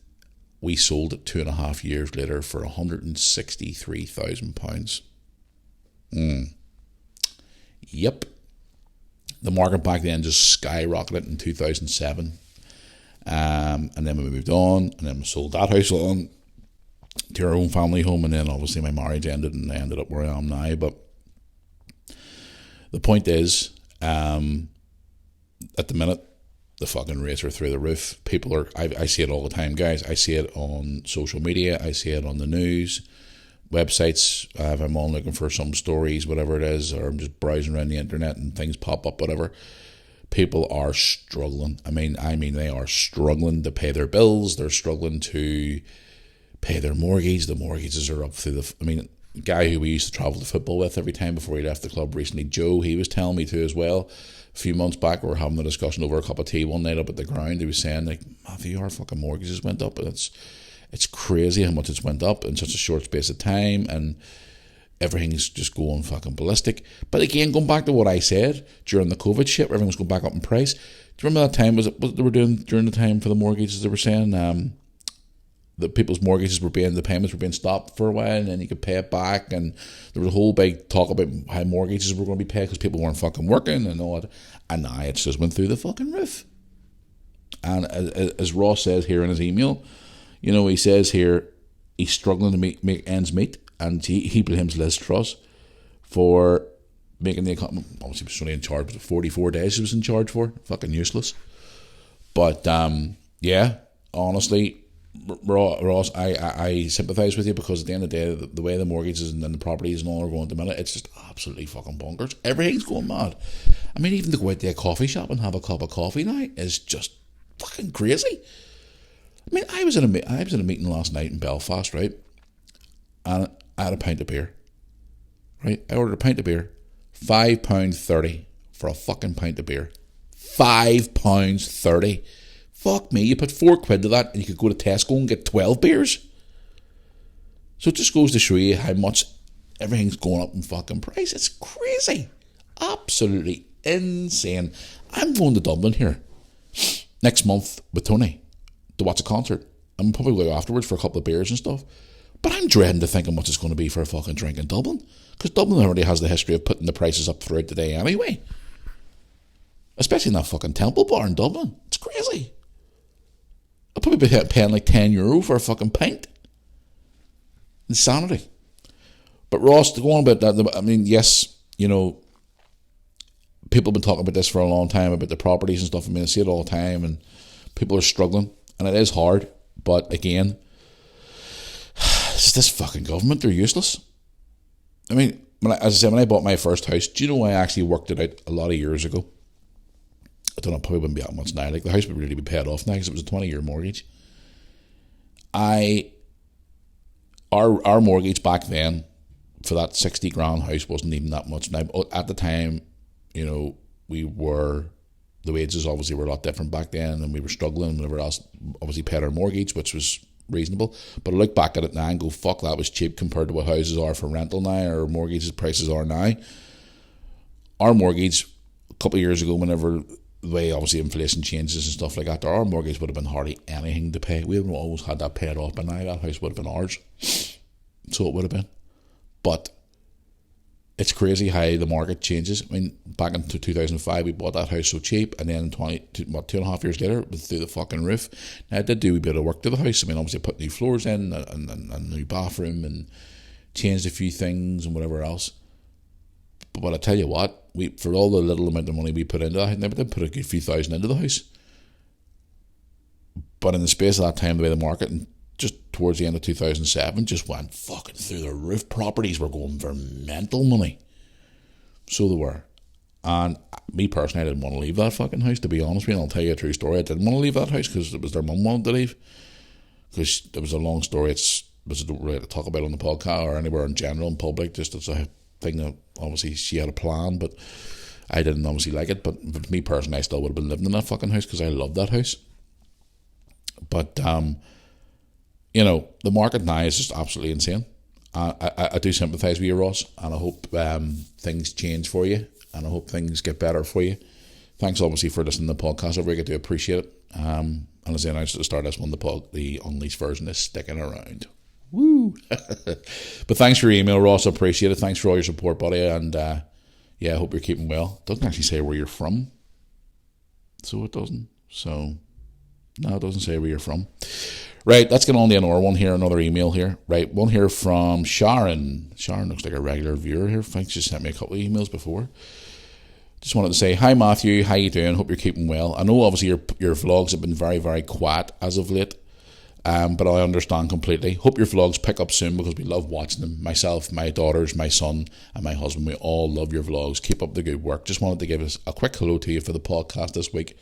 we sold it 2.5 years later for £163,000. Yep. The market back then just skyrocketed in 2007. And then we moved on, and then we sold that house on to our own family home, and then obviously my marriage ended, and I ended up where I am now. But the point is, at the minute, the fucking rates are through the roof. People are, I see it all the time, guys. I see it on social media. I see it on the news, websites. If I'm on looking for some stories, whatever it is, or I'm just browsing around the internet and things pop up, whatever. People are struggling. I mean, they are struggling to pay their bills. They're struggling to pay their mortgage. The mortgages are up through the guy who we used to travel to football with every time before he left the club recently, Joe, he was telling me too as well. A few months back, we were having a discussion over a cup of tea one night up at the ground. He was saying, like, Matthew, our fucking mortgages went up, and it's crazy how much it's went up in such a short space of time, and everything's just going fucking ballistic. But again, going back to what I said during the COVID shit, where everything was going back up in price. Do you remember that time? Was it what they were doing during the time for the mortgages? They were saying that people's mortgages the payments were being stopped for a while, and then you could pay it back, and there was a whole big talk about how mortgages were going to be paid because people weren't fucking working and all that. And now it just went through the fucking roof. And as Ross says here in his email, he says here he's struggling to make ends meet, and he blames Liz Truss for making the economy. Obviously, he was only in charge for 44 days. He was in charge for fucking useless. But yeah, honestly, Ross, I sympathise with you, because at the end of the day, the way the mortgages and then the properties and all are going at the minute, it's just absolutely fucking bonkers. Everything's going mad. I mean, even to go out to a coffee shop and have a cup of coffee now is just fucking crazy. I mean, I was in a meeting last night in Belfast, right? And I had a pint of beer, right? I ordered a pint of beer, £5.30 for a fucking pint of beer. £5.30. Fuck me, you put £4 to that and you could go to Tesco and get 12 beers. So it just goes to show you how much everything's going up in fucking price. It's crazy. Absolutely insane. I'm going to Dublin here next month with Tony to watch a concert. I'm probably going to go afterwards for a couple of beers and stuff. But I'm dreading to think how much it's going to be for a fucking drink in Dublin. Because Dublin already has the history of putting the prices up throughout the day anyway. Especially in that fucking Temple Bar in Dublin. It's crazy. I'll probably be paying like €10 for a fucking pint. Insanity. But Ross, to go on about that, I mean, yes, you know, people have been talking about this for a long time, about the properties and stuff. I mean, I see it all the time, and people are struggling, and it is hard. But again, it's this fucking government. They're useless. I mean, as I said, when I bought my first house, do you know I actually worked it out a lot of years ago? I don't know, probably wouldn't be that much now. Like, the house would really be paid off now because it was a 20-year mortgage. Our mortgage back then for that 60 grand house wasn't even that much. Now, at the time, you know, the wages obviously were a lot different back then, and we were struggling, and whenever else obviously paid our mortgage, which was reasonable. But I look back at it now and go, fuck, that was cheap compared to what houses are for rental now, or mortgages prices are now. Our mortgage, a couple of years ago, whenever the way obviously inflation changes and stuff like that, our mortgage would have been hardly anything to pay. We would have always had that paid off by now. That house would have been ours. So it would have been. But it's crazy how the market changes. I mean, back in 2005, we bought that house so cheap, and then 2.5 years later, it was through the fucking roof. Now, I did do a bit of work to the house. I mean, obviously, put new floors in, and a new bathroom, and changed a few things, and whatever else. But I tell you what, for all the little amount of money we put into that, I never did put a good few thousand into the house. But in the space of that time, the way the market, and just towards the end of 2007, just went fucking through the roof. Properties were going for mental money. So they were. And me personally, I didn't want to leave that fucking house, to be honest with you. And I'll tell you a true story. I didn't want to leave that house because it was their mum wanted to leave. Because it was a long story. It was really to talk about on the podcast or anywhere in general in public. Just as a thing that obviously she had a plan, but I didn't obviously like it. But for me personally, I still would have been living in that fucking house because I loved that house. But you know, the market now is just absolutely insane. I do sympathise with you, Ross, and I hope things change for you, and I hope things get better for you. Thanks, obviously, for listening to the podcast. I really do appreciate it. And as I announced at the start of this one, the Unleashed version is sticking around. Woo! But thanks for your email, Ross. I appreciate it. Thanks for all your support, buddy. And yeah, I hope you're keeping well. It doesn't actually say where you're from. So it doesn't. So, no, it doesn't say where you're from. Right, let's get on to another one here, another email here. Right, one here from Sharon. Sharon looks like a regular viewer here. Thanks, she sent me a couple of emails before. Just wanted to say, hi Matthew, how you doing? Hope you're keeping well. I know obviously your vlogs have been very, very quiet as of late, but I understand completely. Hope your vlogs pick up soon because we love watching them. Myself, my daughters, my son, and my husband, we all love your vlogs. Keep up the good work. Just wanted to give us a quick hello to you for the podcast this week.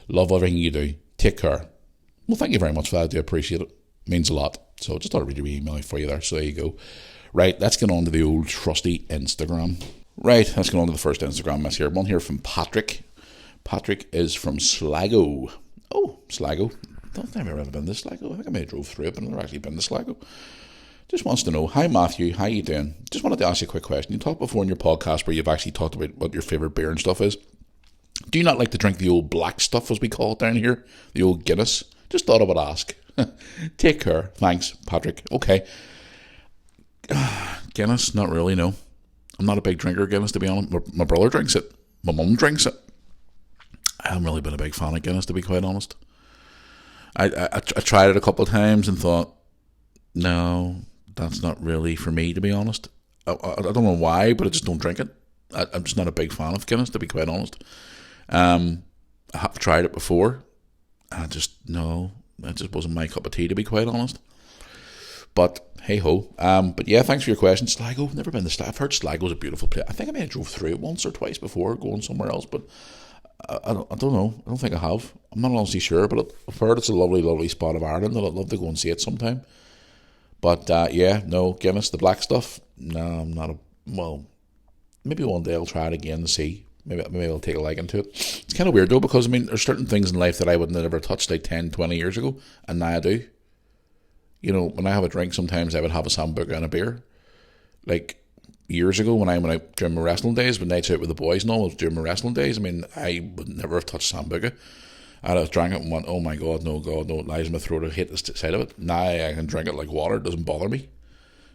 Love everything you do. Take care. Well, thank you very much for that. I do appreciate it. It means a lot. So just thought I'd read your email for you there. So there you go. Right, let's get on to the old trusty Instagram. Right, let's get on to the first Instagram mess here. One here from Patrick. Patrick is from Sligo. Oh, Sligo. I don't think I've ever been to Sligo. I think I may have drove through it, but I've never actually been to Sligo. Just wants to know, hi Matthew, how you doing? Just wanted to ask you a quick question. You talked before in your podcast where you've actually talked about what your favourite beer and stuff is. Do you not like to drink the old black stuff, as we call it down here? The old Guinness? Just thought I would ask. Take care. Thanks, Patrick. Okay. Guinness? Not really, no. I'm not a big drinker of Guinness, to be honest. My brother drinks it. My mum drinks it. I haven't really been a big fan of Guinness, to be quite honest. I tried it a couple of times and thought, no, that's not really for me, to be honest. I don't know why, but I just don't drink it. I'm just not a big fan of Guinness, to be quite honest. I have tried it before. It just wasn't my cup of tea, to be quite honest. But hey ho. But yeah, thanks for your question. Sligo, never been to Sligo. I've heard Sligo's a beautiful place. I think I may have drove through it once or twice before going somewhere else, but I don't know. I don't think I have. I'm not honestly sure, but I've heard it's a lovely, lovely spot of Ireland that I'd love to go and see it sometime. But yeah, no, Guinness, the black stuff, no, I'm not maybe one day I'll try it again to see. Maybe I'll take a liking to it. It's kind of weird though, because I mean, there's certain things in life that I would never touch like 10, 20 years ago, and now I do. You know, when I have a drink, sometimes I would have a sambuca and a beer. Like years ago, when I went out during my wrestling days, when nights out with the boys and all, during my wrestling days, I mean, I would never have touched sambuca. I'd have drank it and went, oh my God, no, it lies in my throat, I hate the side of it. Now I can drink it like water, it doesn't bother me.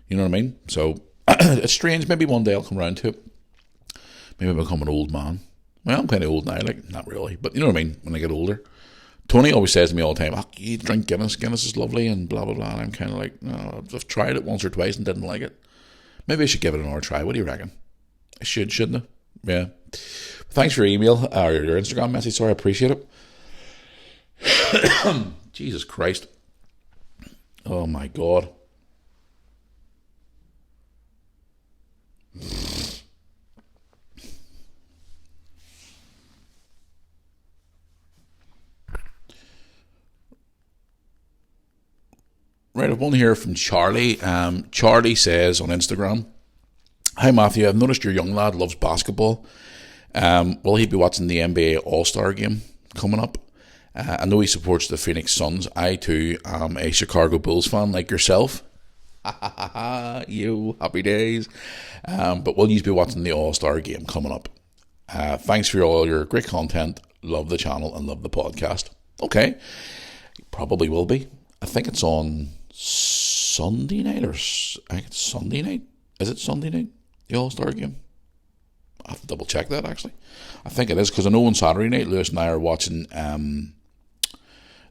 You know what I mean? So, it's strange, maybe one day I'll come around to it. Maybe I'll become an old man. Well, I'm kind of old now, like, not really, but you know what I mean, when I get older. Tony always says to me all the time, oh, you drink Guinness is lovely and blah, blah, blah. And I'm kind of like, no, I've tried it once or twice and didn't like it. Maybe I should give it another try. What do you reckon? I should, shouldn't I? Yeah. Thanks for your email, or your Instagram message. Sorry, I appreciate it. Jesus Christ. Oh my God. Right, I've one here from Charlie. Charlie says on Instagram, hi Matthew, I've noticed your young lad loves basketball. Will he be watching the NBA AllStar Game coming up? I know he supports the Phoenix Suns. I too am a Chicago Bulls fan like yourself. You, happy days. But will you be watching the AllStar Game coming up? Thanks for all your great content. Love the channel and love the podcast. Okay, probably will be. I think it's on Sunday night, I think it's Sunday night. Is it Sunday night, the All-Star Game? I have to double check that actually. I think it is, because I know on Saturday night Lewis and I are watching the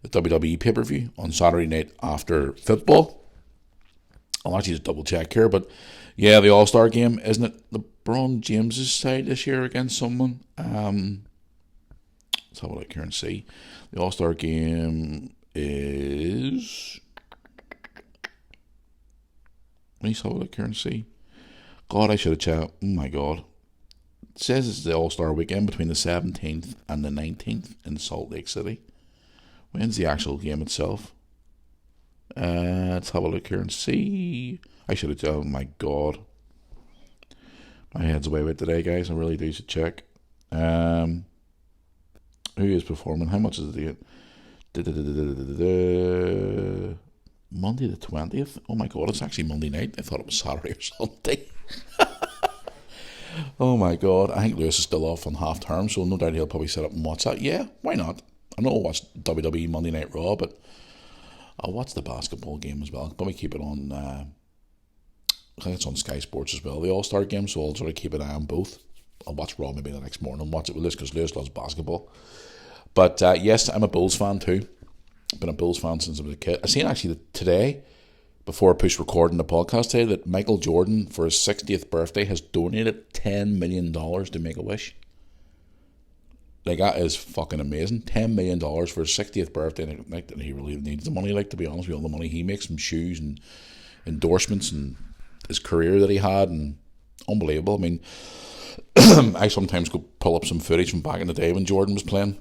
WWE pay-per-view on Saturday night after football. I'll actually just double check here, but yeah, the All-Star Game, isn't it LeBron James's side this year against someone? Let's have a look here and see. The All-Star Game is... Let's have a look here and see. God, I should have checked. Oh my God. It says it's the All-Star weekend between the 17th and the 19th in Salt Lake City. When's the actual game itself? Let's have a look here and see. I should have... Oh my God. My head's away with it today, guys. I really do should check. Who is performing? How much is it? Monday the 20th? Oh my God, it's actually Monday night. I thought it was Saturday or Sunday. Oh my God. I think Lewis is still off on half term, so no doubt he'll probably set up and watch that. Yeah, why not? I know I'll watch WWE Monday Night Raw, but I'll watch the basketball game as well. I'll probably keep it on, I think it's on Sky Sports as well, the All-Star Game, so I'll sort of keep an eye on both. I'll watch Raw maybe the next morning and watch it with Lewis, because Lewis loves basketball. But yes, I'm a Bulls fan too. Been a Bulls fan since I was a kid. I seen actually today, before I pushed recording the podcast today, that Michael Jordan, for his 60th birthday, has donated $10 million to Make-A-Wish. Like, that is fucking amazing. $10 million for his 60th birthday. And like, he really needs the money, like, to be honest with you, all the money he makes from shoes and endorsements and his career that he had, and unbelievable. I mean, I sometimes go pull up some footage from back in the day when Jordan was playing.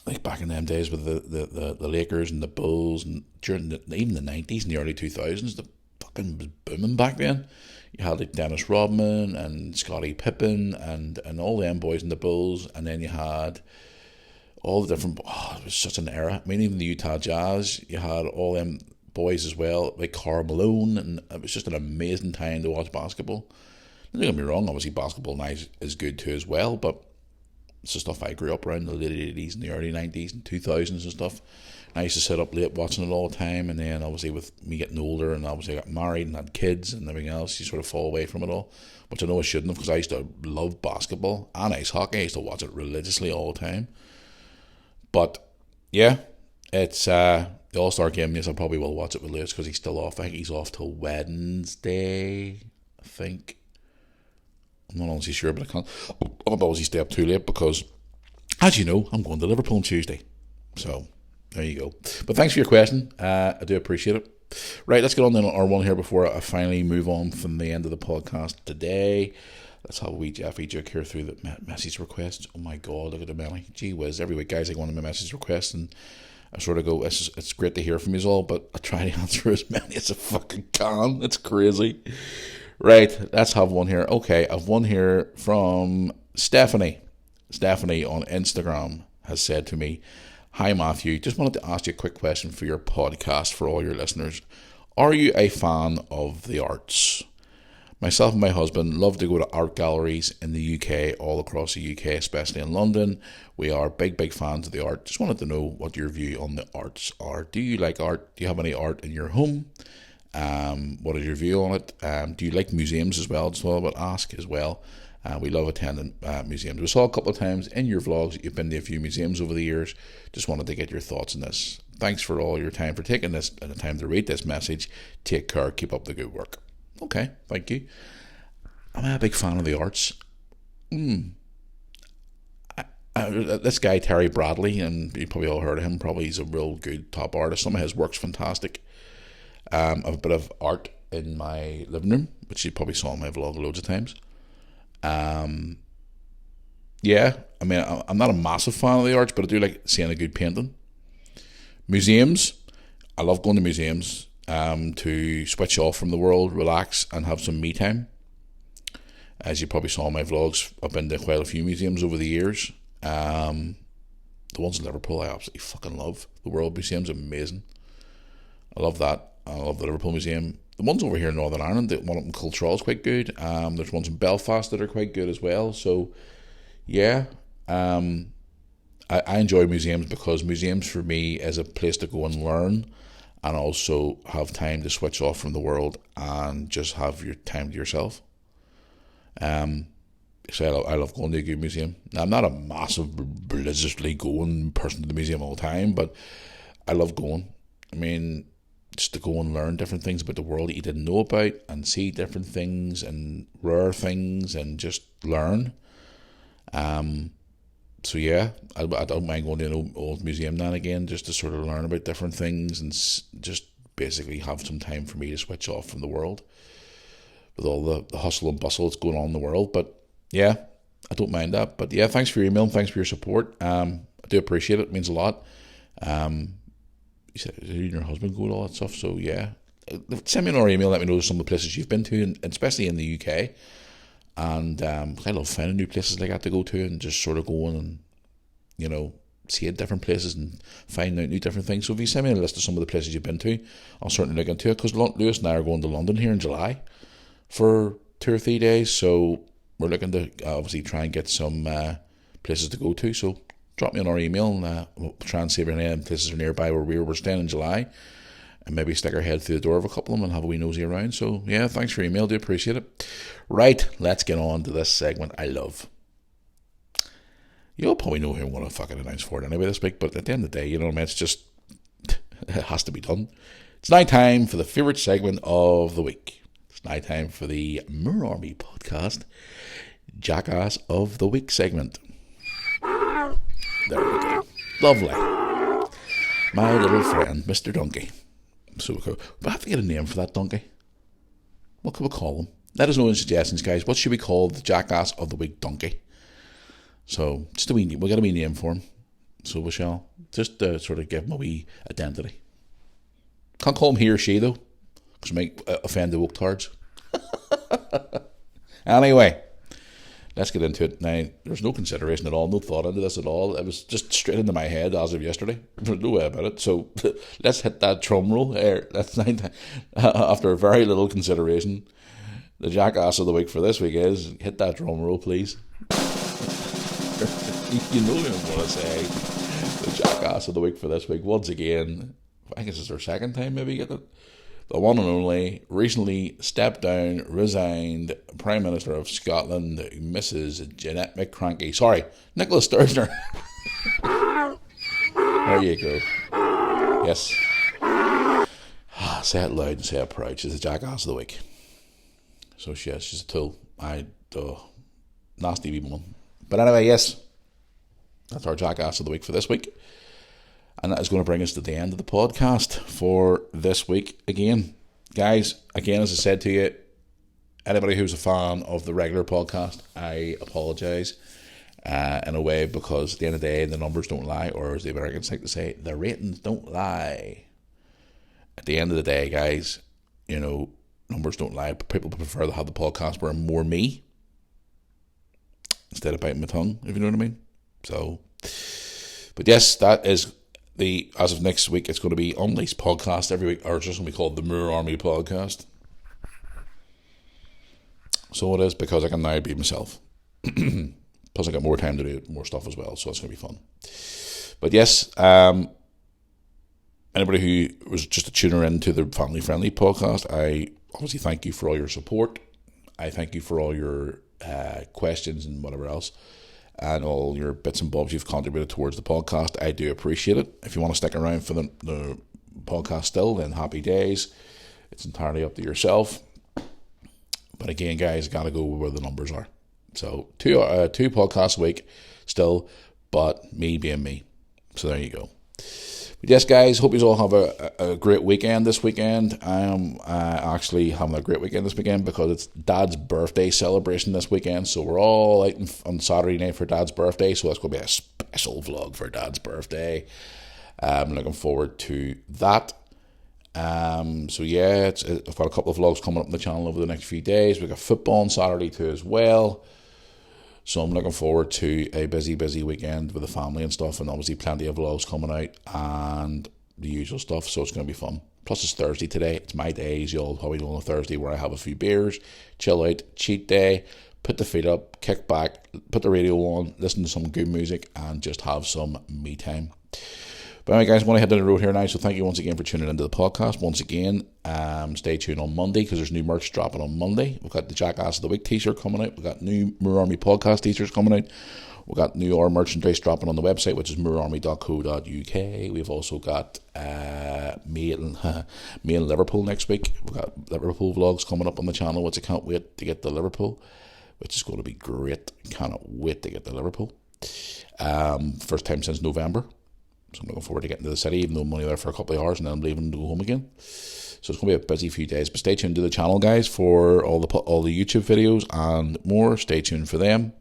Like back in them days with the Lakers and the Bulls, and during even the 90s and the early 2000s, the fucking was booming back then. You had like Dennis Rodman and Scottie Pippen and all them boys in the Bulls, and then you had all the different... Oh, it was such an era. I mean, even the Utah Jazz, you had all them boys as well, like Karl Malone, and it was just an amazing time to watch basketball. Don't get me wrong, obviously basketball now is good too as well, but it's the stuff I grew up around, the late 80s and the early 90s and 2000s and stuff. I used to sit up late watching it all the time, and then obviously with me getting older and obviously I got married and had kids and everything else, you sort of fall away from it all, which I know I shouldn't have, because I used to love basketball and ice hockey. I used to watch it religiously all the time. But yeah, it's the All-Star Game. Yes, I probably will watch it with Lewis, because he's still off. I think he's off till Wednesday, I think. I'm not honestly sure, but I can't obviously stay up too late because, as you know, I'm going to Liverpool on Tuesday. So, there you go. But thanks for your question. I do appreciate it. Right, let's get on then our one here before I finally move on from the end of the podcast today. Let's have a wee Jeffy joke here through the message requests. Oh my God, look at the many. Gee whiz, every week, guys, I go on to my message requests and I sort of go, it's great to hear from you all, but I try to answer as many as I fucking can. It's crazy. Right, let's have one here. Okay, I've one here from Stephanie. Stephanie on Instagram has said to me, "Hi Matthew, just wanted to ask you a quick question for your podcast for all your listeners. Are you a fan of the arts? Myself and my husband love to go to art galleries in the UK, all across the UK, especially in London. We are big fans of the art. Just wanted to know what your view on the arts are. Do you like art? Do you have any art in your home? What is your view on it? Do you like museums as well? That's what I would ask as well. We love attending museums. We saw a couple of times in your vlogs that you've been to a few museums over the years. Just wanted to get your thoughts on this. Thanks for all your time for taking this and the time to read this message. Take care. Keep up the good work." Okay, thank you. I'm a big fan of the arts. This guy, Terry Bradley, and you probably all heard of him. Probably he's a real good top artist. Some of his work's fantastic. I have a bit of art in my living room, which you probably saw in my vlog loads of times. Yeah, I mean, I'm not a massive fan of the arts, but I do like seeing a good painting. Museums, I love going to museums to switch off from the world, relax, and have some me time. As you probably saw in my vlogs, I've been to quite a few museums over the years. The ones in Liverpool I absolutely fucking love. The World Museum's amazing. I love that. I love the Liverpool Museum. The ones over here in Northern Ireland, the one up in Cultraw is quite good. There's ones in Belfast that are quite good as well. So, yeah, I enjoy museums because museums for me is a place to go and learn and also have time to switch off from the world and just have your time to yourself. So I love going to a good museum. Now, I'm not a massive, religiously going person to the museum all the time, but I love going. I mean, just to go and learn different things about the world that you didn't know about and see different things and rare things and just learn. So yeah, I don't mind going to an old museum now and again just to sort of learn about different things and just basically have some time for me to switch off from the world with all the hustle and bustle that's going on in the world. But yeah, I don't mind that. But yeah, thanks for your email and thanks for your support. I do appreciate it. It means a lot. You said you and your husband go to all that stuff, so yeah. Send me another email, let me know some of the places you've been to, and especially in the UK. And I love finding new places like that to go to and just sort of going and, you know, seeing different places and finding out new different things. So if you send me a list of some of the places you've been to, I'll certainly look into it, because Lewis and I are going to London here in July for 2 or 3 days, so we're looking to obviously try and get some places to go to. So drop me on our email and we'll try and see if any places are nearby where we're staying in July, and maybe stick our head through the door of a couple of them and have a wee nosy around. So yeah, thanks for your email, do appreciate it. Right, let's get on to this segment I love. You'll probably know who I'm going to fucking announce for it anyway this week, but at the end of the day, you know what I mean, it's just, it has to be done. It's now time for the favourite segment of the week. It's now time for the Moor Army podcast Jackass of the Week segment. There we go. Lovely. My little friend, Mr. Donkey. So we have to get a name for that donkey. What can we call him? Let us know in suggestions, guys. What should we call the Jackass of the Week donkey? So, just we'll get a wee name for him. So we shall. Just sort of give him a wee identity. Can't call him he or she, though, because we might offend the woke tards. Anyway, let's get into it. Now, there's no consideration at all, no thought into this at all. It was just straight into my head as of yesterday. There's no way about it. So let's hit that drum roll there. That's after a very little consideration. The Jackass of the Week for this week is, hit that drum roll, please. You know what I'm going to say. The Jackass of the Week for this week, once again, I guess it's our second time maybe get it. The one and only, recently stepped down, resigned Prime Minister of Scotland, Mrs. Jeanette McCranky. Sorry, Nicola Sturgeon. There you go. Yes. Say it loud and say it proud. She's the Jackass of the Week. So she's a tool. nasty wee one. But anyway, yes, that's our Jackass of the week for this week. And that is going to bring us to the end of the podcast for this week again. Guys, again, as I said to you, anybody who's a fan of the regular podcast, I apologise in a way, because at the end of the day, the numbers don't lie, or as the Americans like to say, the ratings don't lie. At the end of the day, guys, you know, numbers don't lie. People prefer to have the podcast where more me instead of biting my tongue, if you know what I mean. So, but yes, that is as of next week, it's going to be Unleashed podcast every week, or it's just going to be called the Moor Army podcast. So it is, because I can now be myself. Plus I got more time to do more stuff as well, so it's going to be fun. But yes, anybody who was just a tuner into the family friendly podcast, I obviously thank you for all your support. I thank you for all your questions and whatever else, and all your bits and bobs you've contributed towards the podcast. I do appreciate it. If you want to stick around for the podcast still, then happy days. It's entirely up to yourself. But again, guys, got to go where the numbers are. So two podcasts a week still, but me being me. So there you go. But yes, guys, hope you all have a great weekend this weekend. I am actually having a great weekend this weekend because it's Dad's birthday celebration this weekend. So we're all out on Saturday night for Dad's birthday. So that's going to be a special vlog for Dad's birthday. I'm looking forward to that. So yeah, I've got a couple of vlogs coming up on the channel over the next few days. We've got football on Saturday too as well. So I'm looking forward to a busy weekend with the family and stuff, and obviously plenty of vlogs coming out and the usual stuff, so it's going to be fun. Plus it's Thursday today. It's my day, as you all probably know, on a Thursday, where I have a few beers, chill out, cheat day, put the feet up, kick back, put the radio on, listen to some good music, and just have some me time. But anyway, guys, I'm going to head down the road here now, so thank you once again for tuning into the podcast. Once again, stay tuned on Monday, because there's new merch dropping on Monday. We've got the Jackass of the Week t-shirt coming out. We've got new Moor Army podcast t-shirts coming out. We've got new our merchandise dropping on the website, which is moorarmy.co.uk. We've also got me and Liverpool next week. We've got Liverpool vlogs coming up on the channel, which I can't wait to get to Liverpool, which is going to be great. Cannot wait to get to Liverpool. First time since November. So I'm looking forward to getting to the city, even though I'm only there for a couple of hours and then I'm leaving to go home again. So it's going to be a busy few days. But stay tuned to the channel, guys, for all the YouTube videos and more. Stay tuned for them.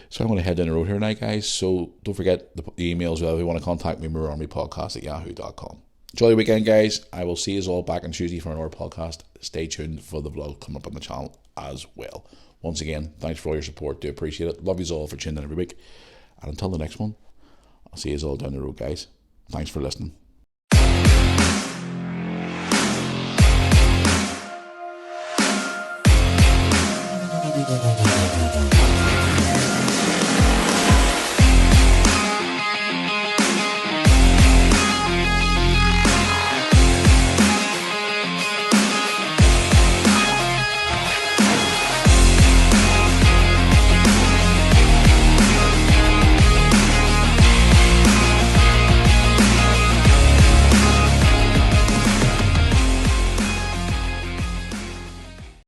So I'm going to head down the road here now, guys. So don't forget the emails if you want to contact me, moorarmypodcast@yahoo.com. Enjoy the weekend, guys. I will see you all back on Tuesday for another podcast. Stay tuned for the vlog coming up on the channel as well. Once again, thanks for all your support. Do appreciate it. Love you all for tuning in every week. And until the next one, I'll see you all down the road, guys. Thanks for listening.